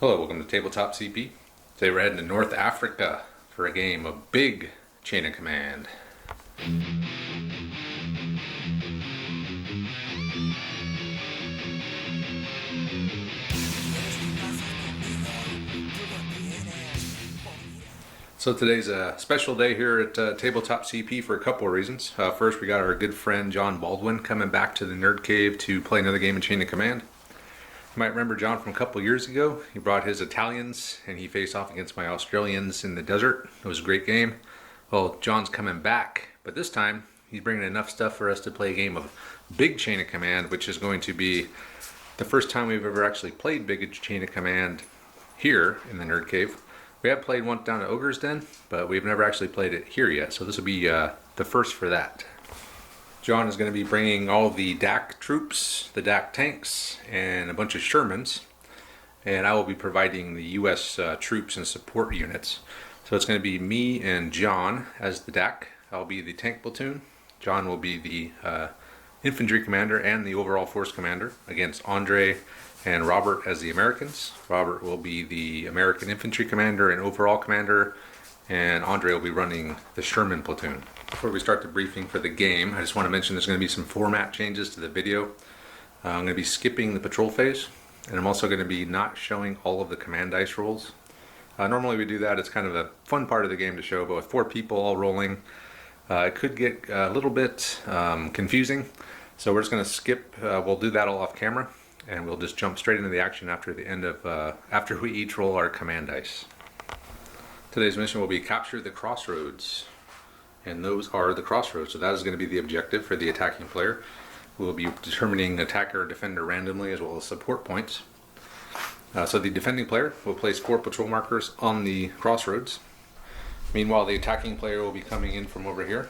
Hello, welcome to Tabletop CP. Today we're heading to North Africa for a game of big chain of command. So today's a special day here at Tabletop CP for a couple of reasons. First, we got our good friend Jon Baldwin coming back to the Nerd Cave to play another game of Chain of Command. You might remember Jon from a couple of years ago. He brought his Italians and he faced off against my Australians in the desert. It was a great game. Well, Jon's coming back, but this time he's bringing enough stuff for us to play a game of big Chain of Command, which is going to be the first time we've ever actually played big Chain of Command here in the Nerd Cave. We have played one down at Ogre's Den, but we've never actually played it here yet, so this will be the first for that. Jon is going to be bringing all the D.A.K troops, the D.A.K tanks, and a bunch of Shermans, and I will be providing the U.S. Troops and support units. So it's going to be me and Jon as the D.A.K. I'll be the tank platoon. Jon will be the infantry commander and the overall force commander against Andre and Robert as the Americans. Robert will be the American infantry commander and overall commander, and Andre will be running the Sherman platoon. Before we start the briefing for the game, I just want to mention there's going to be some format changes to the video. I'm going to be skipping the patrol phase, and I'm also going to be not showing all of the command dice rolls. Normally we do that, it's kind of a fun part of the game to show, but with 4 people all rolling, it could get a little bit confusing. So we're just going to skip, we'll do that all off camera, and we'll just jump straight into the action after the end of, after we each roll our command dice. Today's mission will be capture the crossroads, and those are the crossroads. So that is going to be the objective for the attacking player. We'll be determining attacker or defender randomly as well as support points. So the defending player will place 4 patrol markers on the crossroads. Meanwhile, the attacking player will be coming in from over here.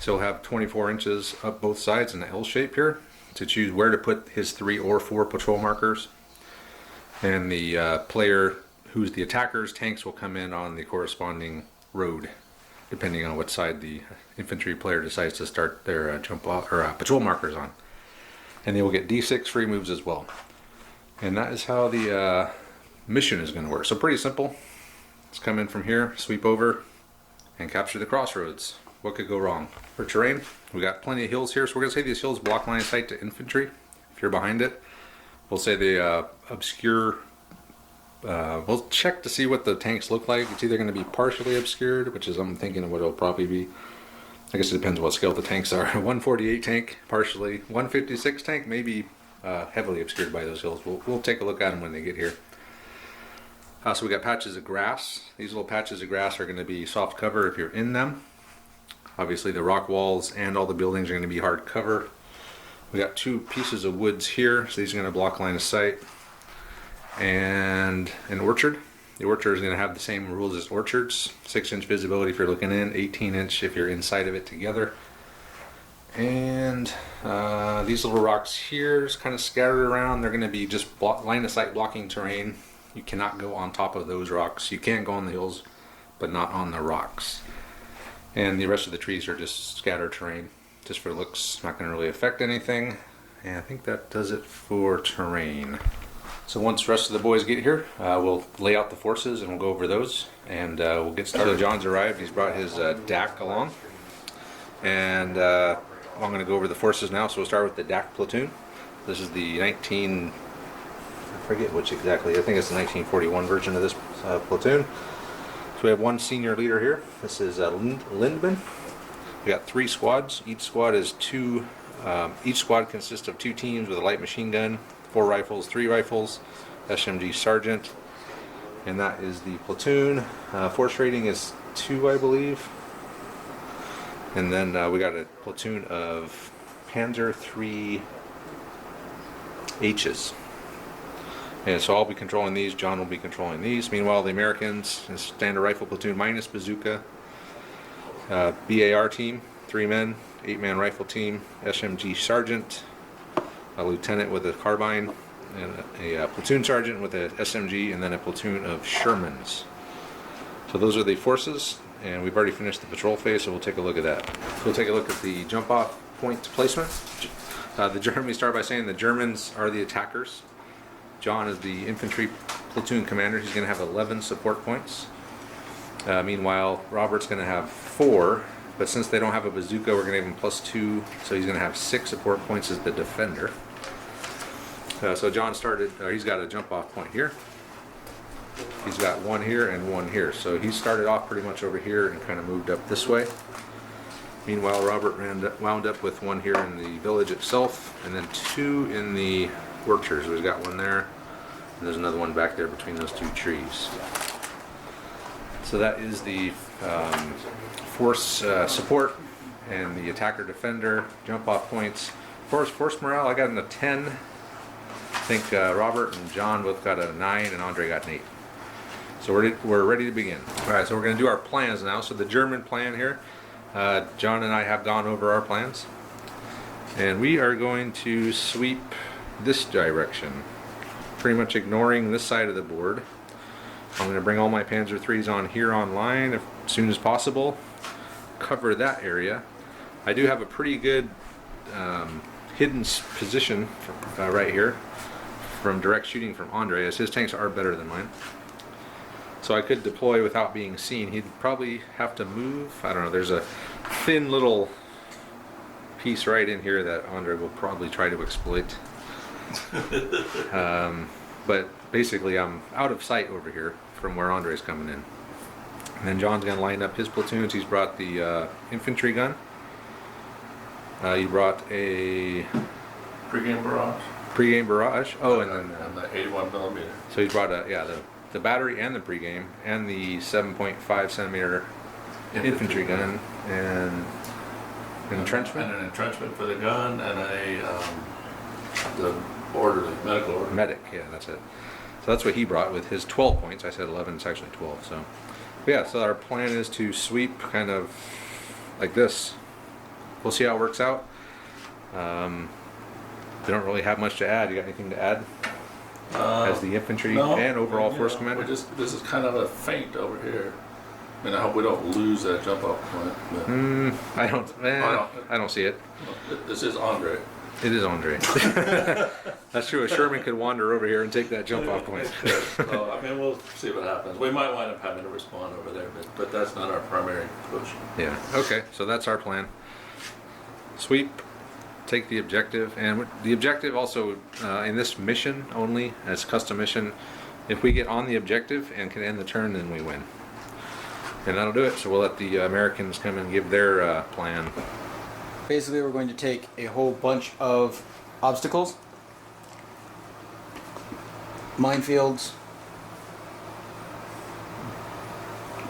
So he'll have 24 inches up both sides in the L shape here to choose where to put his 3 or 4 patrol markers. And the player who's the attacker's tanks will come in on the corresponding road, depending on what side the infantry player decides to start their patrol markers on. And they will get D6 free moves as well. And that is how the mission is going to work. So pretty simple. Let's come in from here, sweep over, and capture the crossroads. What could go wrong? For terrain, we got plenty of hills here, so we're going to say these hills block line of sight to infantry. If you're behind it, we'll say the obscure. We'll check to see what the tanks look like. It's either going to be partially obscured, which is I'm thinking of what it'll probably be. I guess it depends what scale the tanks are. 148 tank, partially. 156 tank, maybe heavily obscured by those hills. We'll take a look at them when they get here. So we got patches of grass. These little patches of grass are going to be soft cover if you're in them. Obviously the rock walls and all the buildings are going to be hard cover. We got 2 pieces of woods here, so these are going to block line of sight. And an orchard. The orchard is going to have the same rules as orchards. 6-inch visibility if you're looking in, 18-inch if you're inside of it together. And these little rocks here is kind of scattered around. They're going to be just line of sight blocking terrain. You cannot go on top of those rocks. You can go on the hills, but not on the rocks. And the rest of the trees are just scattered terrain, just for looks. Not going to really affect anything. And I think that does it for terrain. So once the rest of the boys get here, we'll lay out the forces and we'll go over those, and we'll get started. So Jon's arrived. He's brought his D.A.K along, and I'm going to go over the forces now. So we'll start with the D.A.K platoon. This is the I forget which exactly. I think it's the 1941 version of this platoon. So we have 1 senior leader here. This is Lindman. We got 3 squads. Each squad is 2. Each squad consists of 2 teams with a light machine gun, 4 rifles, 3 rifles, SMG sergeant, and that is the platoon. Force rating is 2, I believe. And then we got a platoon of Panzer III H's. And so I'll be controlling these, Jon will be controlling these. Meanwhile, the Americans, standard rifle platoon minus bazooka, BAR team, 3 men, 8-man rifle team, SMG sergeant, a lieutenant with a carbine, and a platoon sergeant with a SMG, and then a platoon of Shermans. So those are the forces, and we've already finished the patrol phase, so we'll take a look at that. So we'll take a look at the jump off point placement. We start by saying the Germans are the attackers. Jon is the infantry platoon commander. He's going to have 11 support points. Meanwhile, Robert's going to have 4, but since they don't have a bazooka, we're going to give him +2, so he's going to have 6 support points as the defender. So John started, he's got a jump off point here. He's got 1 here and 1 here, so he started off pretty much over here and kind of moved up this way. Meanwhile, Robert wound up with 1 here in the village itself, and then 2 in the orchard. So he's got 1 there, and there's another one back there between those 2 trees. So that is the force support and the attacker defender jump off points. Force morale, I got a 10. I think Robert and John both got a 9, and Andre got an 8. So we're ready to begin. All right, so we're going to do our plans now. So the German plan here, John and I have gone over our plans, and we are going to sweep this direction, pretty much ignoring this side of the board. I'm going to bring all my Panzer IIIs on here online as soon as possible, cover that area. I do have a pretty good hidden position right here from direct shooting from Andre, as his tanks are better than mine. So I could deploy without being seen. He'd probably have to move. I don't know, there's a thin little piece right in here that Andre will probably try to exploit. But basically I'm out of sight over here from where Andre's coming in. And then John's going to line up his platoons. He's brought the infantry gun. He brought a Pre-game barrage. Pre-game barrage. Oh, and then the 81mm. So he's brought the battery and the pre-game and the 7.5 centimeter infantry gun and an entrenchment. And an entrenchment for the gun and the orderly, medical order. Medic, yeah, that's it. So that's what he brought with his 12 points. I said 11, it's actually 12. So, but yeah, so our plan is to sweep kind of like this. We'll see how it works out. We don't really have much to add. You got anything to add? As the infantry and overall force commander? This is kind of a feint over here. I mean, I hope we don't lose that jump off point. I don't see it. This is Andre. It is Andre. That's true. A Sherman could wander over here and take that jump off point. So, I mean, we'll see what happens. We might wind up having to respond over there, but that's not our primary push. Yeah. Okay. So that's our plan. Sweep. Take the objective, and the objective also in this mission only as custom mission, if we get on the objective and can end the turn, then we win, and that'll do it. So we'll let the Americans come and give their plan. Basically, we're going to take a whole bunch of obstacles, minefields,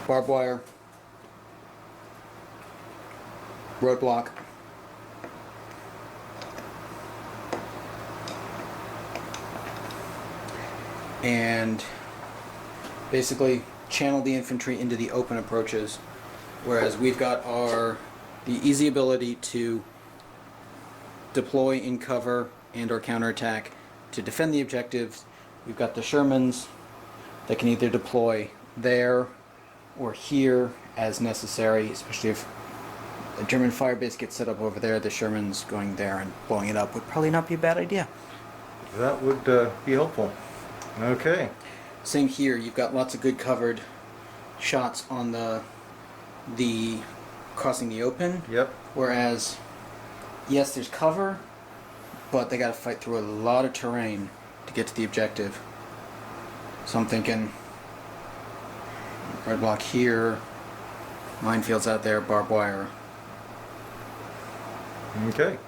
barbed wire, roadblock, and basically channel the infantry into the open approaches, whereas we've got the easy ability to deploy in cover and or counterattack to defend the objectives. We've got the Shermans that can either deploy there or here as necessary, especially if a German firebase gets set up over there. The Shermans going there and blowing it up would probably not be a bad idea. That would be helpful. Okay. Same here. You've got lots of good covered shots on the crossing the open. Yep. Whereas, yes, there's cover, but they got to fight through a lot of terrain to get to the objective. So I'm thinking red block here, minefields out there, barbed wire. Okay.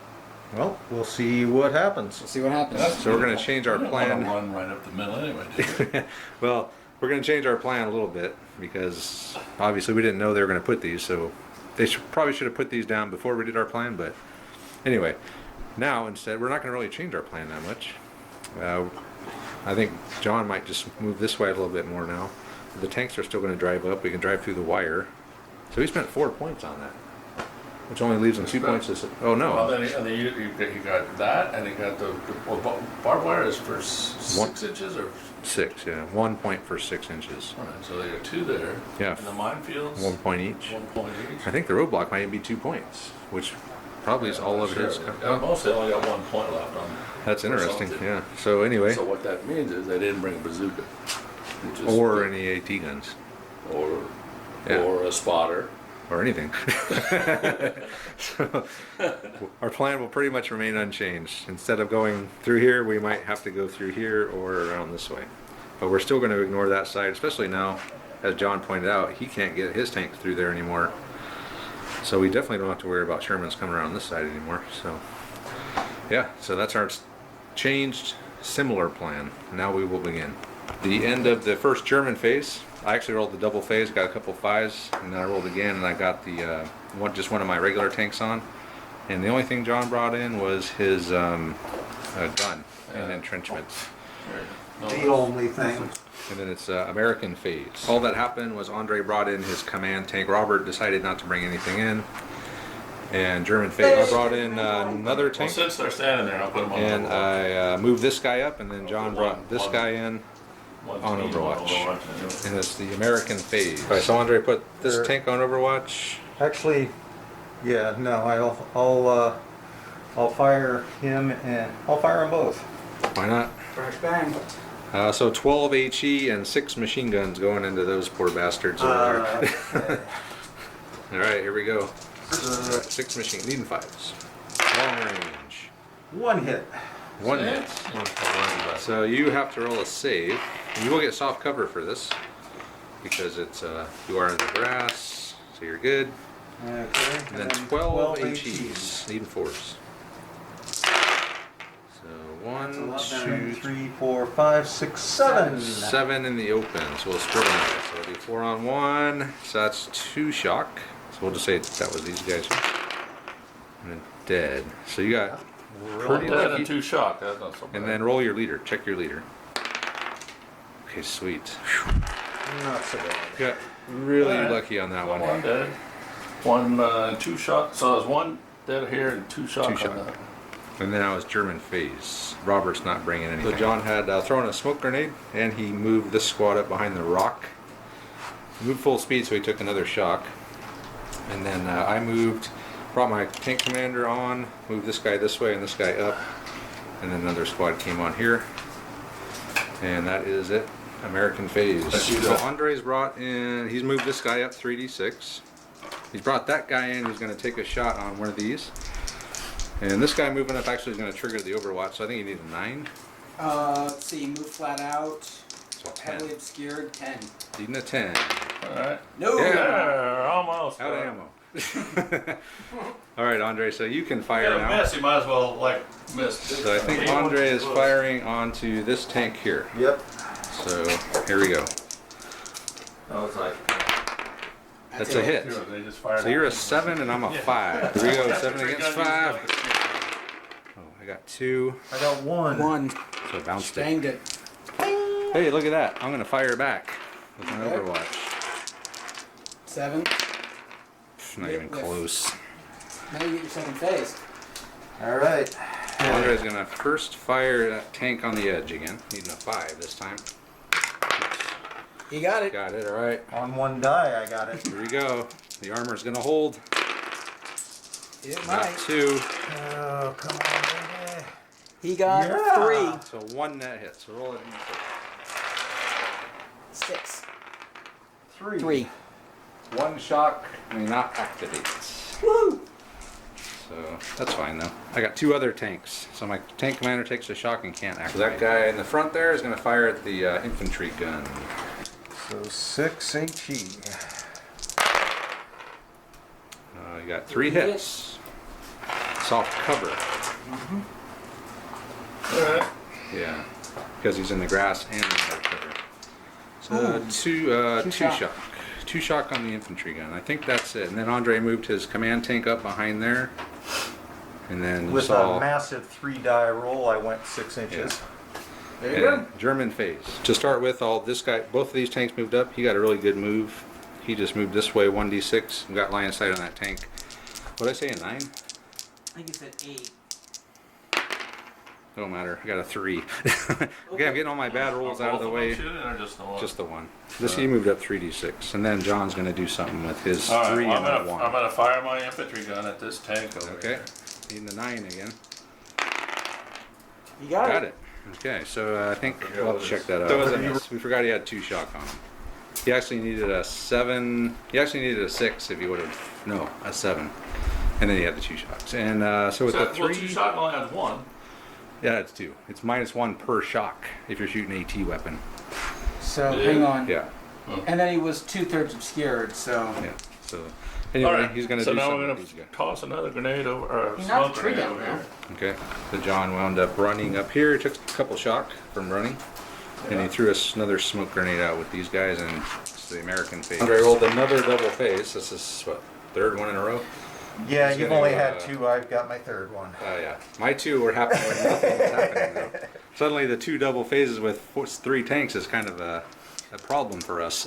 Well, we'll see what happens. We'll see what happens. So we're going to change our We don't want to plan. run right up the middle anyway, do we? Well, we're going to change our plan a little bit because obviously we didn't know they were going to put these, so they probably should have put these down before we did our plan. But anyway, now instead we're not going to really change our plan that much. I think John might just move this way a little bit more now. The tanks are still going to drive up. We can drive through the wire. So he spent 4 points on that, which only leaves him 2 points. Oh no! Well, then he got that, and he got the barbed wire is for 6 inches or 6, yeah. 1 point for 6 inches. all right. So they got 2 there. Yeah. And the minefields. 1 point each. 1 point each. I think the roadblock might even be 2 points, which probably is all of his. Mostly only got 1 point left on. That's interesting. something. Yeah. So anyway, So what that means is they didn't bring a bazooka. Just Or any AT guns. or Yeah. or a spotter. Or anything. So, our plan will pretty much remain unchanged. Instead of going through here, we might have to go through here or around this way. But we're still going to ignore that side, especially now, as John pointed out, he can't get his tank through there anymore. So we definitely don't have to worry about Sherman's coming around this side anymore. So yeah, so that's our changed, similar plan. Now we will begin. The end of the first German phase. I actually rolled the double phase, got a couple fives, and then I rolled again, and I got the just one of my regular tanks on. And the only thing John brought in was his gun and entrenchments. The only thing. And then it's American phase. All that happened was Andre brought in his command tank. Robert decided not to bring anything in. And German phase. I brought in another Well, tank. since they're standing there, I'll put them on. And Overwatch. I moved this guy up, and then John brought this guy in. One on team, Overwatch. And it's the American phase. Alright, so Andre put this Sure. tank on Overwatch. Actually, yeah, no, I'll fire him and I'll fire them both. Why not? Fresh bang. So 12 HE and 6 machine guns going into those poor bastards over there. Alright, here we go. 6 machine, needing 5s. Long range. One hit. 1 hit. So you have to roll a save. You will get soft cover for this because it's you are in the grass, so you're good. Okay. And then 12 HEs, needing 4s. So 1, 2, 3, 4, 5, 6, 7. 7 in the open. So we'll split them up. So it'll be 4 on 1. So that's 2 shock. So we'll just say that was these guys. And then dead. So you got pretty Dead lucky. and 2 shock. That's not so bad. And then roll your leader. Check your leader. Okay, sweet. Whew. Not so bad. Got really Alright. lucky on that One one. dead. 1, 2 shock. So there's 1 dead here and 2 shock. 2 on shock. that. And then I was German phase. Robert's not bringing anything. So John had thrown a smoke grenade, and he moved this squad up behind the rock. He moved full speed, so he took another shock. And then I brought my tank commander on, moved this guy this way and this guy up. And then another squad came on here. And that is it. American phase. That's you, So Doc. Andre's brought in, he's moved this guy up 3d6. He's brought that guy in who's going to take a shot on one of these. And this guy moving up actually is going to trigger the Overwatch, so I think you need a 9. Let's see, move flat out. So 10. Heavily obscured, 10. Needing a 10. Alright. No! Yeah. There, almost. Out of ammo. Alright, Andre, so you can You fire got a now. miss, you might as well, like, miss. So I think Andre is firing onto this tank here. Yep. So here we go. No, it's like, That's a hit. they just fired. So you're a 7 and I'm a 5. Here we go, 7 against 5. Oh, I got 2. I got one. 1. So bounced it. Banged it. Hey, look at that. I'm going to fire back with an Okay. Overwatch. 7. Not even close. Now you get your second phase. All right. Andre's gonna first fire that tank on the edge again. Needing a 5 this time. You got it. Got it, alright. On one die, I got it. Here we go. The armor's gonna hold. It Got might. 2. Oh, come on, baby. He got Yeah. 3. So 1 net hit. So roll it. 6. 3. 3. 1 shock may not activate. Woo! So that's fine though. I got 2 other tanks. So my tank commander takes a shock and can't activate. So that guy in the front there is gonna fire at the infantry gun. So 6 HE. You got 3 hits. Soft cover. Alright. Yeah, because he's in the grass and in hard cover. So Ooh. two shock. shock. 2 shock on the infantry gun. I think that's it. And then Andre moved his command tank up behind there. And then you With saw a massive 3 die roll, I went 6 inches. There you go. and German phase. To start with, this guy, both of these tanks moved up. He got a really good move. He just moved this way 1d6 and got line of sight on that tank. What did I say, a 9? I think you said 8. Don't matter. I got a 3. Okay, I'm getting all my bad rolls out of the way. Shooting or just the one? Just the 1. This he moved up 3d6, and then John's going to do something with his All right, 3 well, and a 1. I'm gonna fire my infantry gun at this tank over Okay, here. needing the 9 again. You got, Got it. Okay, so I think forget we'll have what to check his- that out. That was a miss. We forgot he had 2 shock on him. He actually needed a 7. He actually needed a 6 if he would have. No, a 7. And then he had the 2 shocks. And so with the 3. Well, 2 shot only has 1. Yeah, it's 2. It's -1 per shock if you're shooting AT weapon. So Yeah. hang on. Yeah, And then he was 2/3 obscured, so yeah. So anyway, All right, he's going to so do now something we're with gonna these guys. toss another grenade over, or He a knocked smoke the tree grenade down over now. here. Okay, so John wound up running up here. Took a couple shock from running. And he threw us another smoke grenade out with these guys, and it's the American phase. Andre rolled another double phase. This is what, 3rd one in a row? Yeah, He's you've gonna, only had 2. I've got my 3rd one. Yeah. My 2 were happening when nothing was happening though. Suddenly the 2 double phases with 3 tanks is kind of a problem for us.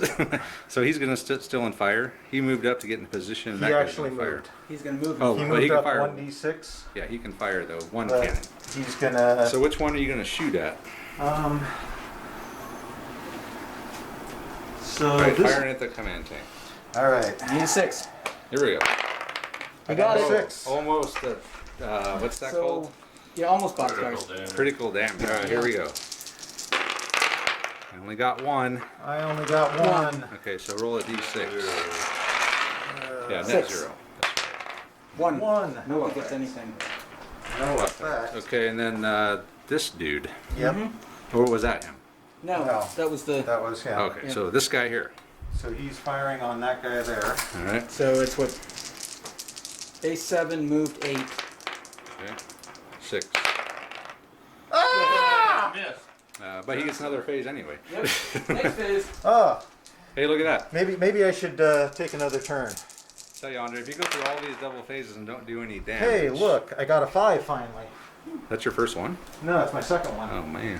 So he's going to still in fire. He moved up to get in position. And He that guy's actually gonna fire. moved. he's gonna move. Oh, He but moved can up fire. 1d6, Yeah, he can fire though. One but cannon. he's gonna. So which one are you going to shoot at? So All right, this. firing at the command tank. All right. Need a 6. Here we go. I got it. 6. Almost. What's that So called? yeah, almost Critical boxcars. damage. Critical damage. All right, here we go. I only got 1. I only got 1. Okay, so roll a d6. Yeah, net 6. 0. 1. 1. No one gets anything. No effect. Okay, and then this dude. Yep. Or was that him? No, No. that was the. That was him. Okay, Yeah. so this guy here. So he's firing on that guy there. All right. So it's what? A7 moved 8. Okay. 6. Miss. But he gets another phase anyway. Yep. Next phase. Oh, Hey, look at that. maybe I should take another turn. Tell you, Andre, if you go through all these double phases and don't do any damage. Hey, look, I got a 5 finally. That's your first one? No, it's my second one. Oh, man.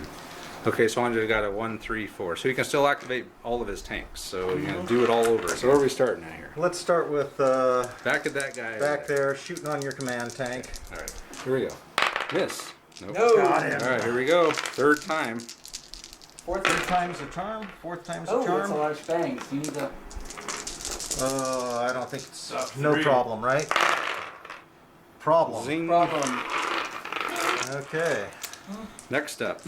Okay, so Andre got a 1, 3, 4. So he can still activate all of his tanks. So you're going to do it all over. So where are we starting at here? Let's start with Back at that guy. back there, shooting on your command tank. All right, here we go. Miss. Nope. No. Got him. All right, here we go. 3rd time. 4th. 3rd time's a charm. 4th time's a Oh, that's a charm. large bangs. You need the. I don't think it's Up no 3. problem, right? Problem. Zing. Problem. Okay. Next up.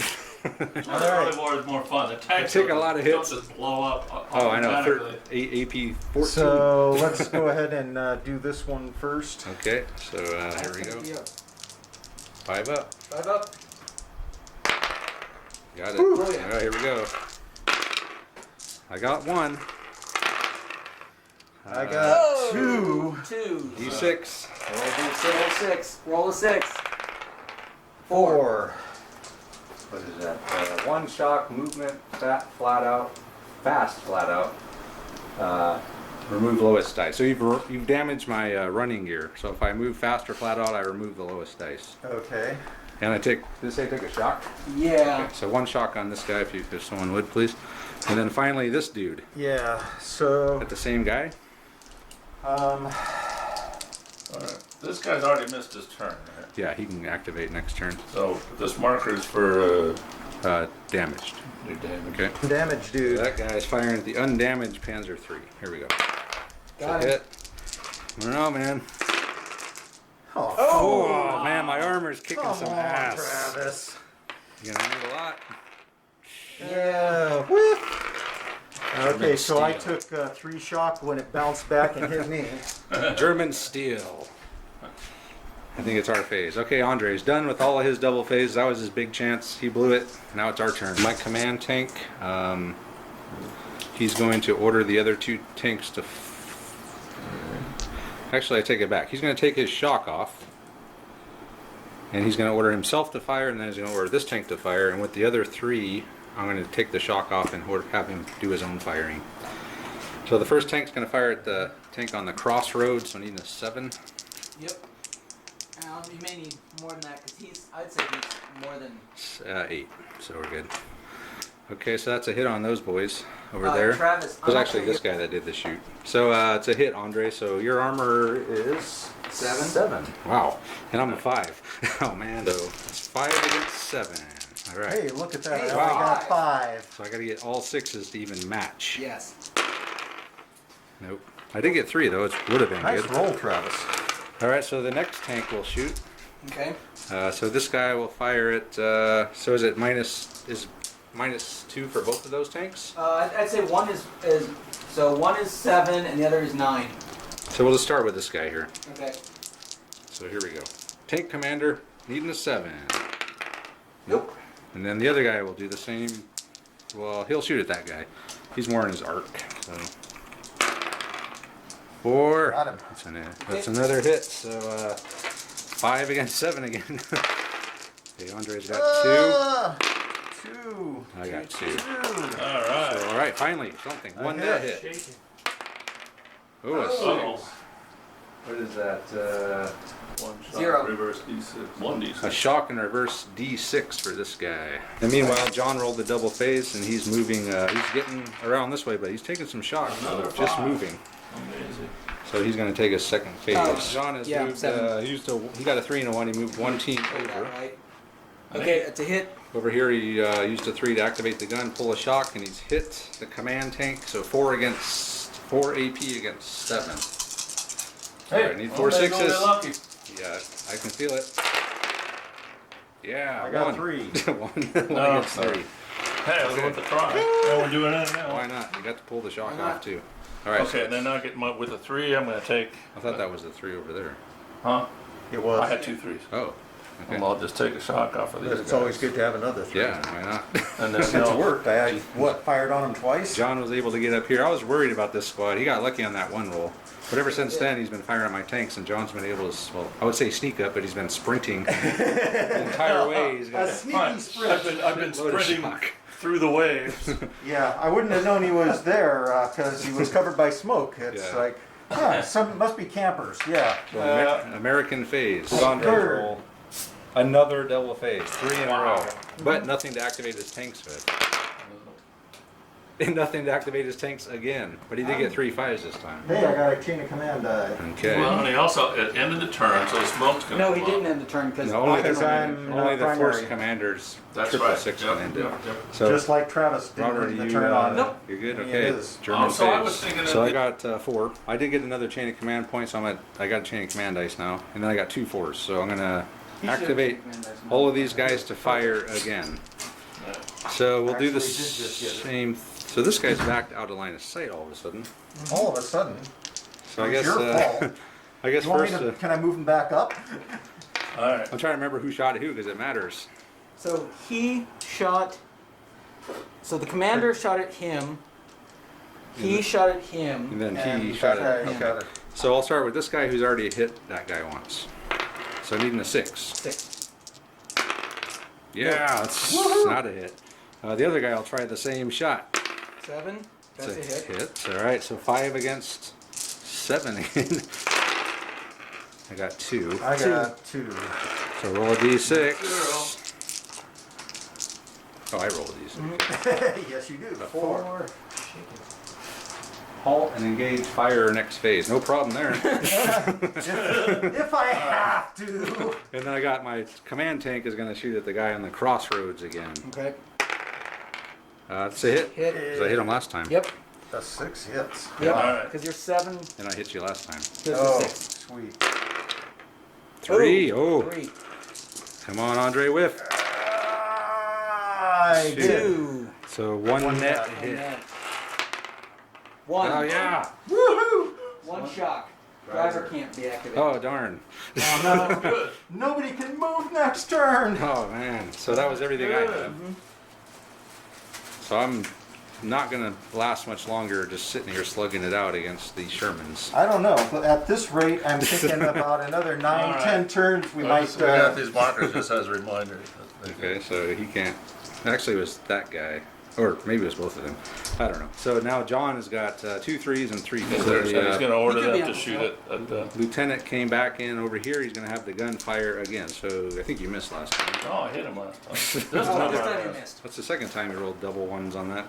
That's All right. probably more fun. The tanks take a lot of hits. Just blow up. Oh, I know. automatically. AP 14. So let's go ahead and do this one first. Okay, so here we go. 5 up. 5 up. Got it. Woo. All right, here we go. I got 1. I got Oh. 2. 2. D6. Roll a 6. Roll a 6. 4. What is that? 1 shock, movement, fast, flat out. Remove lowest dice. So you've damaged my running gear. So if I move fast or flat out, I remove the lowest dice. Okay. And I take. Did it say take a shock? Yeah. Okay, so 1 shock on this guy, if someone would please. And then finally this dude. Yeah. So At the same guy. All right. This guy's already missed his turn. Right? Yeah, he can activate next turn. So this marker is for Damaged. new damage. Okay. damage, dude. That guy's firing at the undamaged Panzer III. Here we go. Got So it. hit. I don't know, man. Oh, Oh, man, my armor's kicking come some on, ass. Travis. You're gonna need a lot. Yeah. Whiff. Okay, so I steel. took 3 shock when it bounced back and hit me. German steel. I think it's our phase. Okay, Andre's done with all of his double phases. That was his big chance. He blew it. Now it's our turn. My command tank. He's going to order the other 2 tanks to. Actually, I take it back. He's going to take his shock off. And he's going to order himself to fire, and then he's going to order this tank to fire. And with the other 3, I'm going to take the shock off and have him do his own firing. So the first tank's going to fire at the tank on the crossroads, so I need a 7. Yep. You may need more than that because I'd say he's more than. 8, so we're good. Okay, so that's a hit on those boys over there. Travis. It was actually this guy that did the shoot. So it's a hit, Andre. So your armor is 7. 7. Wow, and I'm a 5. Oh man, so it's 5 against 7. All right. Hey, look at that. I Hey, only got 5. So I got to get all 6s to even match. Yes. Nope. I did get 3 though. It would have been Nice good. roll, Travis. All right, so the next tank will shoot. Okay. So this guy will fire it. So is it -2 for both of those tanks? I'd say one is 7 and the other is 9. So we'll just start with this guy here. Okay. So here we go. Tank commander needing a 7. Nope. And then the other guy will do the same. Well, he'll shoot at that guy. He's more in his arc. So 4. Got him. That's another hit. So 5 against 7 again. Okay, Andre's got 2.2. I got 2. All right. So, all right, finally something. One net hit. Oh, a Uh-oh. 6. What is that? One shot, 0. reverse D6. 1 D6. A shock and reverse D6 for this guy. And meanwhile, John rolled the double phase, and he's moving. He's getting around this way, but he's taking some shock. Another Just 5. moving. Amazing. So he's going to take a second phase. John has moved. 7. He got a 3 and a 1. He moved one team over. Right. Okay, it's a hit. Over here, he used a 3 to activate the gun, pull a shock, and he's hit the command tank. So 4 AP against 7. Hey, All right, need 4 well, they're 6s. lucky. Yeah, I can feel it. Yeah, I got 1. 3. 1 No. against 3. Hey, let's go with the try. Yeah, we're doing it now. Why not? You got to pull the shock Why not? off too. All right. Okay, so then I get with a 3. I'm gonna take. I thought that was the 3 over there. Huh? It was. I had 2 3s. Oh. Okay. And I'll just take a shock off of these. But it's guys. always good to have another 3. Yeah, why not? And then It's no, worked. I fired on him twice? John was able to get up here. I was worried about this squad. He got lucky on that 1 roll. But ever since then, he's been firing on my tanks, and John's been able to, well, I would say sneak up, but he's been sprinting the entire way. He's got A sneaky sprint. I've been load of sprinting shock. through the waves. Yeah, I wouldn't have known he was there because he was covered by smoke. It's Yeah. like, some must be campers. Yeah. American phase. Third. roll. Another double phase. 3 in a row. But nothing to activate his tanks with. And nothing to activate his tanks again. But he did get 3 5s this time. Hey, I got a chain of command die. Okay. Well, and he also it ended the turn, so the smoke's gonna. No, he come didn't up. end the turn because No, only Because the, I'm only the primary. force commanders. That's triple right. 6 Yep, when ended. yep, yep. So, Just like Travis did Robert, the you, turn on. Nope. You're good? Yeah, Okay. it is. German Oh, so I phase. was thinking So that I got 4. I did get another chain of command points. I got a chain of command dice now. And then I got 2 4s. So I'm going to activate all of these guys to fire again. So we'll do the Actually, did just get it. same. So this guy's backed out of line of sight all of a sudden. All of a sudden. So I It's guess your fault. I guess You want first me to, can I move him back up? All right. I'm trying to remember who shot who because it matters. So he shot. So the commander shot at him. He shot at him. And then And he shot that it. guy got it. So I'll start with this guy who's already hit that guy once. So needing a 6. 6. Yeah, that's not a hit. The other guy will try the same shot. 7. That's a It's hit. All right, so 5 against 7 again. I got 2. I got 2. So roll a d6. 0. Oh, I roll a d6. Yes, you do. 4. Halt and engage fire next phase. No problem there. If I have to. And then I got my command tank is going to shoot at the guy on the crossroads again. Okay. It's a hit. Hit. 'Cause I hit him last time. Yep. That's 6 hits. Yep. All right. Because you're 7. And I hit you last time. Here's Oh, the 6. sweet. 3. Oh, 3. come on, Andre, whiff. I did. 2. So one net net. hit. 1. Oh yeah. Woohoo! 1 shock. Driver can't be activated. Oh darn. Oh no. Good. Nobody can move next turn. Oh man. So that was everything I had. So I'm not gonna last much longer just sitting here slugging it out against the Shermans. I don't know, but at this rate, I'm thinking about another 9, All right. 10 turns. We We might. got these markers just as reminders. Okay, so he can't. Actually, it was that guy, or maybe it was both of them. I don't know. So now John has got 2 3s and 3 So 4s. he's going to order He could be them on to the shoot front. it at the. Lieutenant came back in over here. He's going to have the gun fire again. So I think you missed last time. Oh, I hit him last time. This Oh, time this I time you missed. missed. That's the second time you rolled double 1s on that.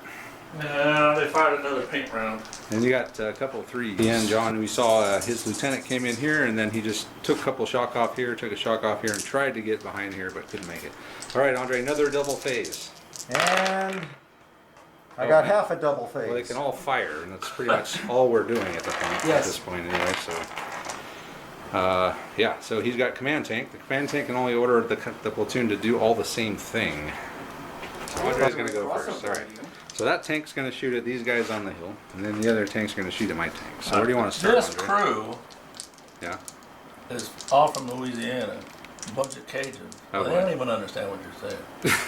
Yeah, they fired another paint round. And you got a couple of 3s. And John, we saw his lieutenant came in here, and then he just took a couple shock off here, took a shock off here, and tried to get behind here, but couldn't make it. All right, Andre, another double phase. And I Oh, got man. half a double phase. Well, they can all fire, and that's pretty much all we're doing at the point. At Yes. this point, anyway. So Yeah, so he's got command tank. The command tank can only order the platoon to do all the same thing. So Andre's going to go first. All right. So that tank's going to shoot at these guys on the hill, and then the other tank's going to shoot at my tank. So where do you want to start, This Andre? crew Yeah. is all from Louisiana. A bunch of Cajuns. Oh, They boy. don't even understand what you're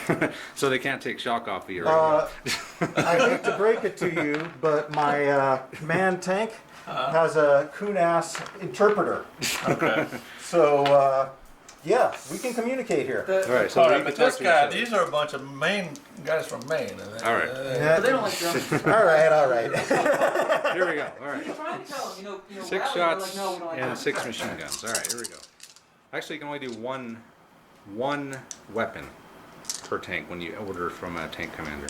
saying. So they can't take shock off you. I hate to break it to you, but my command tank has a coon-ass interpreter. Okay. So, yeah, we can communicate here. All right. So All we right, can but talk this to guy, each other. these are a bunch of Maine guys from Maine. All right. Yeah. But they don't like Germans. All right, all right. Here we go. All right. You're trying to tell them, you know, 6 rally, shots they're like, no, we don't like and that. 6 machine guns. All right, here we go. Actually, you can only do one weapon per tank when you order from a tank commander.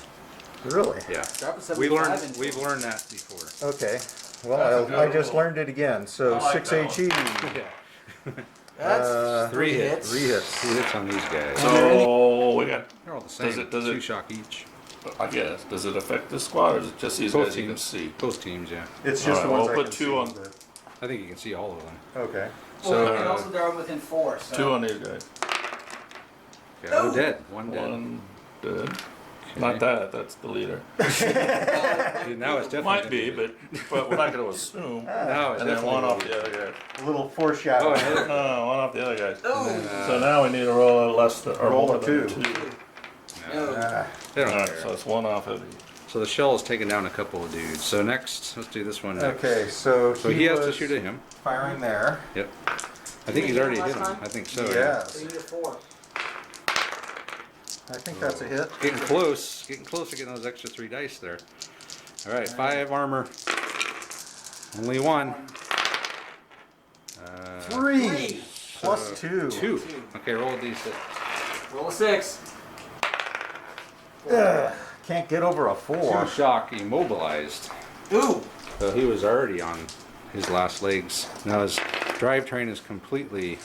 Really? Yeah. Drop a We 75 learned into we've it. learned that before. Okay. That's a Well, good I just rule. learned it again. So I like 6 that HE. Yeah. That's 3 hits. 3 hits. 3 hits on these guys. So we got. They're all the same. Does it- 2 shock each. I guess. Does it affect this squad, or is it just these Both guys you can teams. see? Both teams, yeah. It's All just the right, ones we'll I put can two see, on. but- I think you can see all of them. Okay. So, Well, and also they're within 4. So. 2 on these guys. yeah, oh, dead. One dead. One dead. Okay. Not that. That's the leader. Dude, now it's definitely Might be, but we're not going to assume. now it's And then definitely one off gonna the other guys. A little Oh, foreshadowing. yeah. No, one off the other guys. Oh. So now we need to roll a less than, or Roll more a than 2. 2. No. They don't Alright, care. so it's one off of So the shell has taken down a couple of dudes. So next, let's do this one next. Okay, so So he has to was shoot at him. firing there. Yep. I think he's already hit him. Last time? I think so. Yes. So you need a 4. I think that's a hit. Getting close. Getting close to getting those extra 3 dice there. All right, 5 armor. Only 1. 3 plus 2. 2. Okay, roll a d6. Roll a 6. Ugh, can't get over a 4. 2 shock immobilized. Ooh. So he was already on his last legs. Now his drivetrain is completely.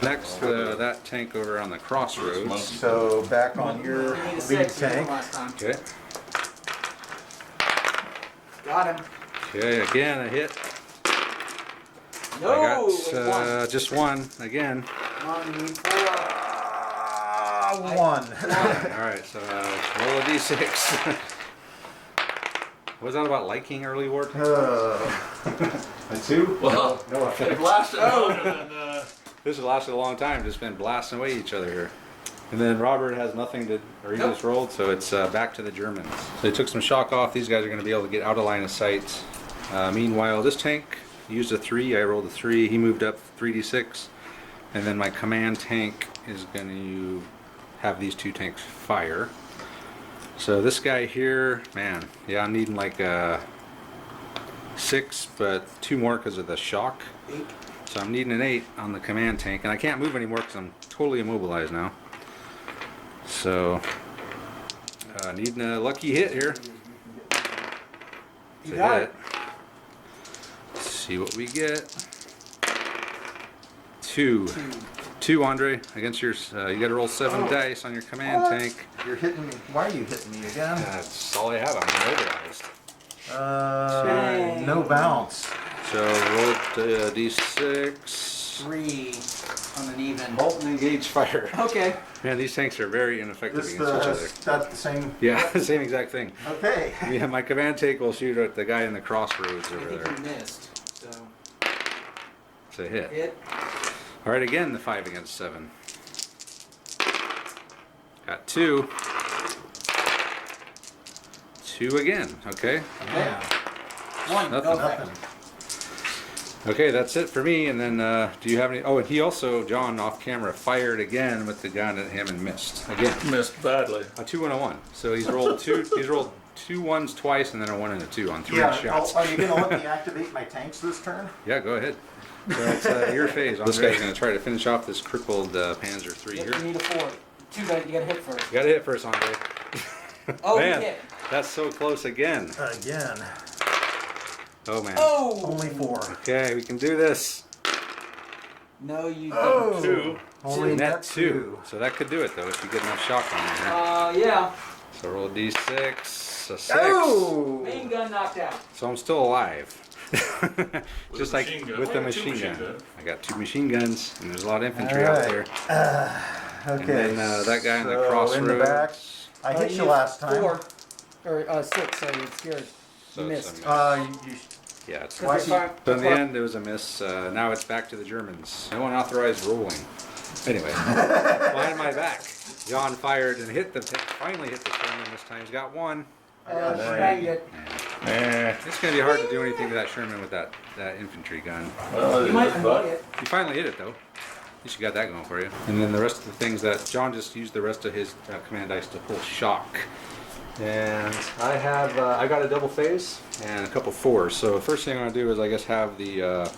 Next, that tank over on the crossroads. So back on your You need a lead 6. You won tank. last time. Okay. Got him. Okay, again a hit. No. I with got one. just 1 again. Come on, you need 4. 1. All right, so roll a d6. Was that about liking early war tanks? A 2? Well, No they effect. blasted longer than, This has lasted a long time. Just been blasting away each other here. And then Robert has nothing to, or he just rolled, so it's back to the Germans. So they took some shock off. These guys are going to be able to get out of line of sight. Meanwhile, this tank used a 3. I rolled a 3. He moved up 3d6. And then my command tank is going to have these 2 tanks fire. So this guy here, man, yeah, I'm needing like a 6, but 2 more because of the shock. 8. So I'm needing an 8 on the command tank, and I can't move anymore because I'm totally immobilized now. So, needing a lucky hit here. You got it. Let's see what we get. 2. 2, Andre, against yours. You got to roll 7 dice on your command What? tank. You're hitting me. Why are you hitting me again? That's all I have. I'm immobilized. Dang. No bounce. So roll a d6. 3 on an even. Bolt and engage fire. Okay. Man, these tanks are very ineffective This against each other. that's the same. Yeah, same exact thing. Okay. Yeah, my command tank will shoot at the guy in the crossroads I over think there. you missed. So It's a hit. hit. All right, again, the 5 against 7. Got 2. 2 again, okay? Yeah. 1. Nothing. No effect. Nothing. Okay, that's it for me. And then, do you have any? Oh, and he also, John, off camera, fired again with the gun at him and missed again. missed badly. A 2 and a 1. So he's rolled 2. He's rolled 2 1s twice, and then a 1 and a 2 on 3 Yeah. shots. Are you going to let me activate my tanks this turn? Yeah, go ahead. So it's your phase. This guy's going to try to finish off this crippled Panzer III Yep, here. you need a 4. 2 guys, you gotta hit first. You got to hit first, Andre. Oh, Man, you hit. that's so close again. Again. Oh man. Oh! Only 4. Okay, we can do this. No, you didn't. Oh. 2. Only Net net 2. So that could do it though if you get enough shock on there. Yeah. So roll a d6. That's a 6. Oh! Main gun knocked out. So I'm still alive. Just a like machine gun. with Oh, the two machine machine gun. guns. I got 2 machine guns, and there's a lot of infantry All out right. there. Okay. And then that guy in the so crossroads. in the back. I hit you last time. 4 or 6, so you're scared. So You it's a missed. miss. You, Yeah, it's Why That's he- fine. So in the That's end, it was a miss. Now it's back to the Germans. No one authorized rolling. Anyway, behind my back, Jon fired and finally hit the Sherman. This time he's got 1. fine. Banged it. It's going to be hard to do anything to that Sherman with that infantry gun. Well, You might it is, annoy but it. You finally hit it though. At least you got that going for you. And then the rest of the things that Jon just used the rest of his command dice to pull shock. And I have I got a double phase and a couple 4s. So the first thing I'm gonna do is I guess have the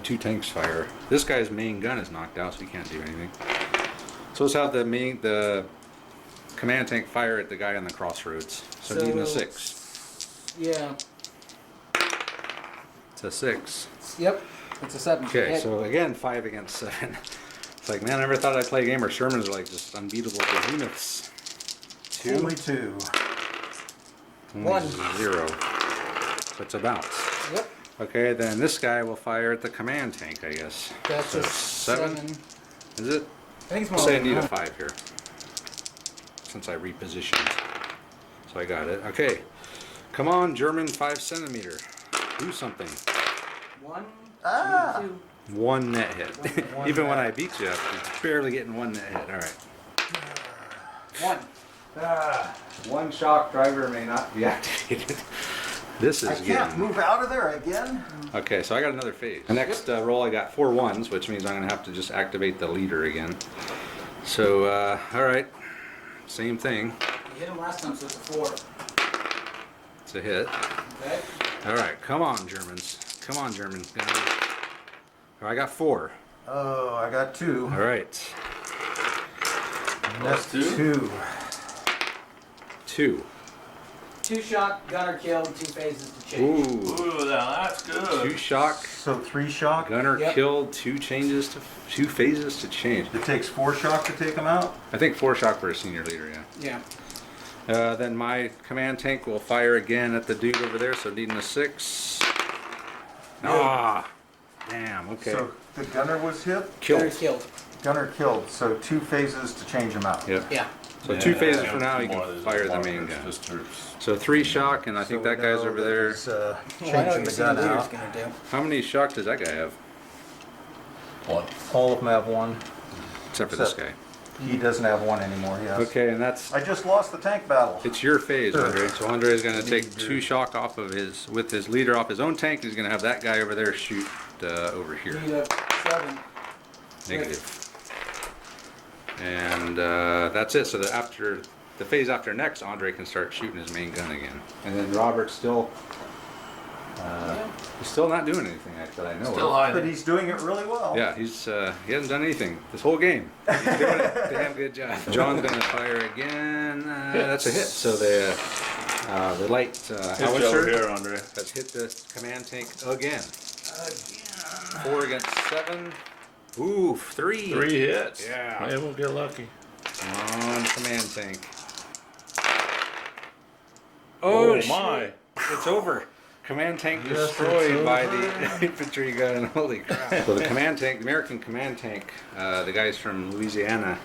2 tanks fire. This guy's main gun is knocked out, so he can't do anything. So let's have the command tank fire at the guy on the crossroads. So needing a 6. Yeah. It's a 6. Yep. It's a 7. Okay, Hit. so again 5 against 7. It's like, man, I never thought I'd play a game where Shermans are like just unbeatable behemoths. 2. only 2. Only 1. 0. So it's a bounce. Yep. Okay, then this guy will fire at the command tank, I guess. That's So a 7. 7. Is it? I think it's I'll more say I like need a that. 5 here. Since I repositioned. So I got it. Okay. Come on, German 5 centimeter. Do something. 1, Ah. 2. 1 net hit. One Even when net. I beat you, I'm barely getting 1 net hit. Alright. 1. One shock driver may not be activated. This is I can't getting... move out of there again. Okay, so I got another phase. The next roll I got 4 1s, which means I'm going to have to just activate the leader again. So, alright. Same thing. You hit him last time, so it's a 4. It's a hit. Okay. Alright, come on, Germans. Come on, German. I got 4. Oh, I got 2. Alright. That's Two? 2. 2. 2 shot, gunner killed, 2 phases to change. Ooh. Ooh, now that's 2 good. shock. So 3 shock. Gunner Yep. killed, 2 changes to... 2 phases to change. It takes 4 shock to take them out. I think 4 shock for a senior leader, yeah. Yeah. Then my command tank will fire again at the dude over there, so needing a 6. Ah, damn, okay. So the gunner was hit. Gunner Killed. killed. Gunner killed. So 2 phases to change them out. Yep. Yeah. So 2 phases for now, you More, can there's fire the markers, main gun. just troops. So 3 shock, and I think So that we guy's know over that there. he's, Well, I know changing what the your gun leader's out. gonna do. How many shock does that guy have? 1. All of them have 1. Except for this Except- guy. He doesn't have 1 anymore. Yes. Okay, and that's... I just lost the tank battle. It's your phase, Sure. Andre. So Andre is going to take Leader. 2 shock off of his... With his leader off his own tank, he's going to have that guy over there shoot over here. Need a 7. Negative. And that's it. So that after the phase after next, Andre can start shooting his main gun again. And then Robert's still he's still not doing anything actually. I know. Still it. But hiding. he's doing it really well. Yeah, he hasn't done anything this whole game. He's doing a damn good job. John's gonna fire again. That's a hit. So the light Hit you over howitzer here, Andre. has hit the command tank again. 4 against 7. Ooh, 3. 3 hits. Yeah. Maybe we'll get lucky. On command tank. Oh, shit. my. It's over. Command tank Yes, it's destroyed by over. the infantry gun. Holy crap. So the command tank, the American command tank, the guys from Louisiana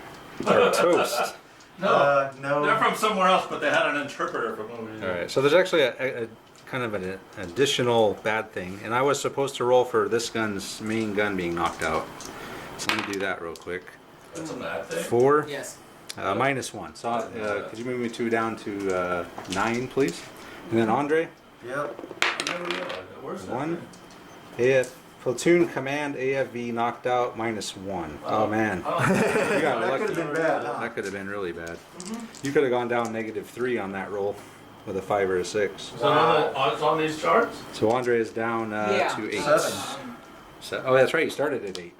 are toast. No. No. They're from somewhere else, but they had an interpreter from over here. Alright, so there's actually a kind of an additional bad thing. And I was supposed to roll for this gun's main gun being knocked out. So let me do that real quick. That's a bad thing. 4. Yes. -1. So could you move me 2 down to 9, please? And then Andre, Yep. I never realized it. Where's that 1. thing? AF platoon command AFV knocked out -1. Oh man, you got That lucky. could have been bad. Huh? That could have been really bad. You could have gone down -3 on that roll with a 5 or a 6. Is it on these charts? So Andre is down Yeah. to 8. 7. Oh, that's right. You started at 8.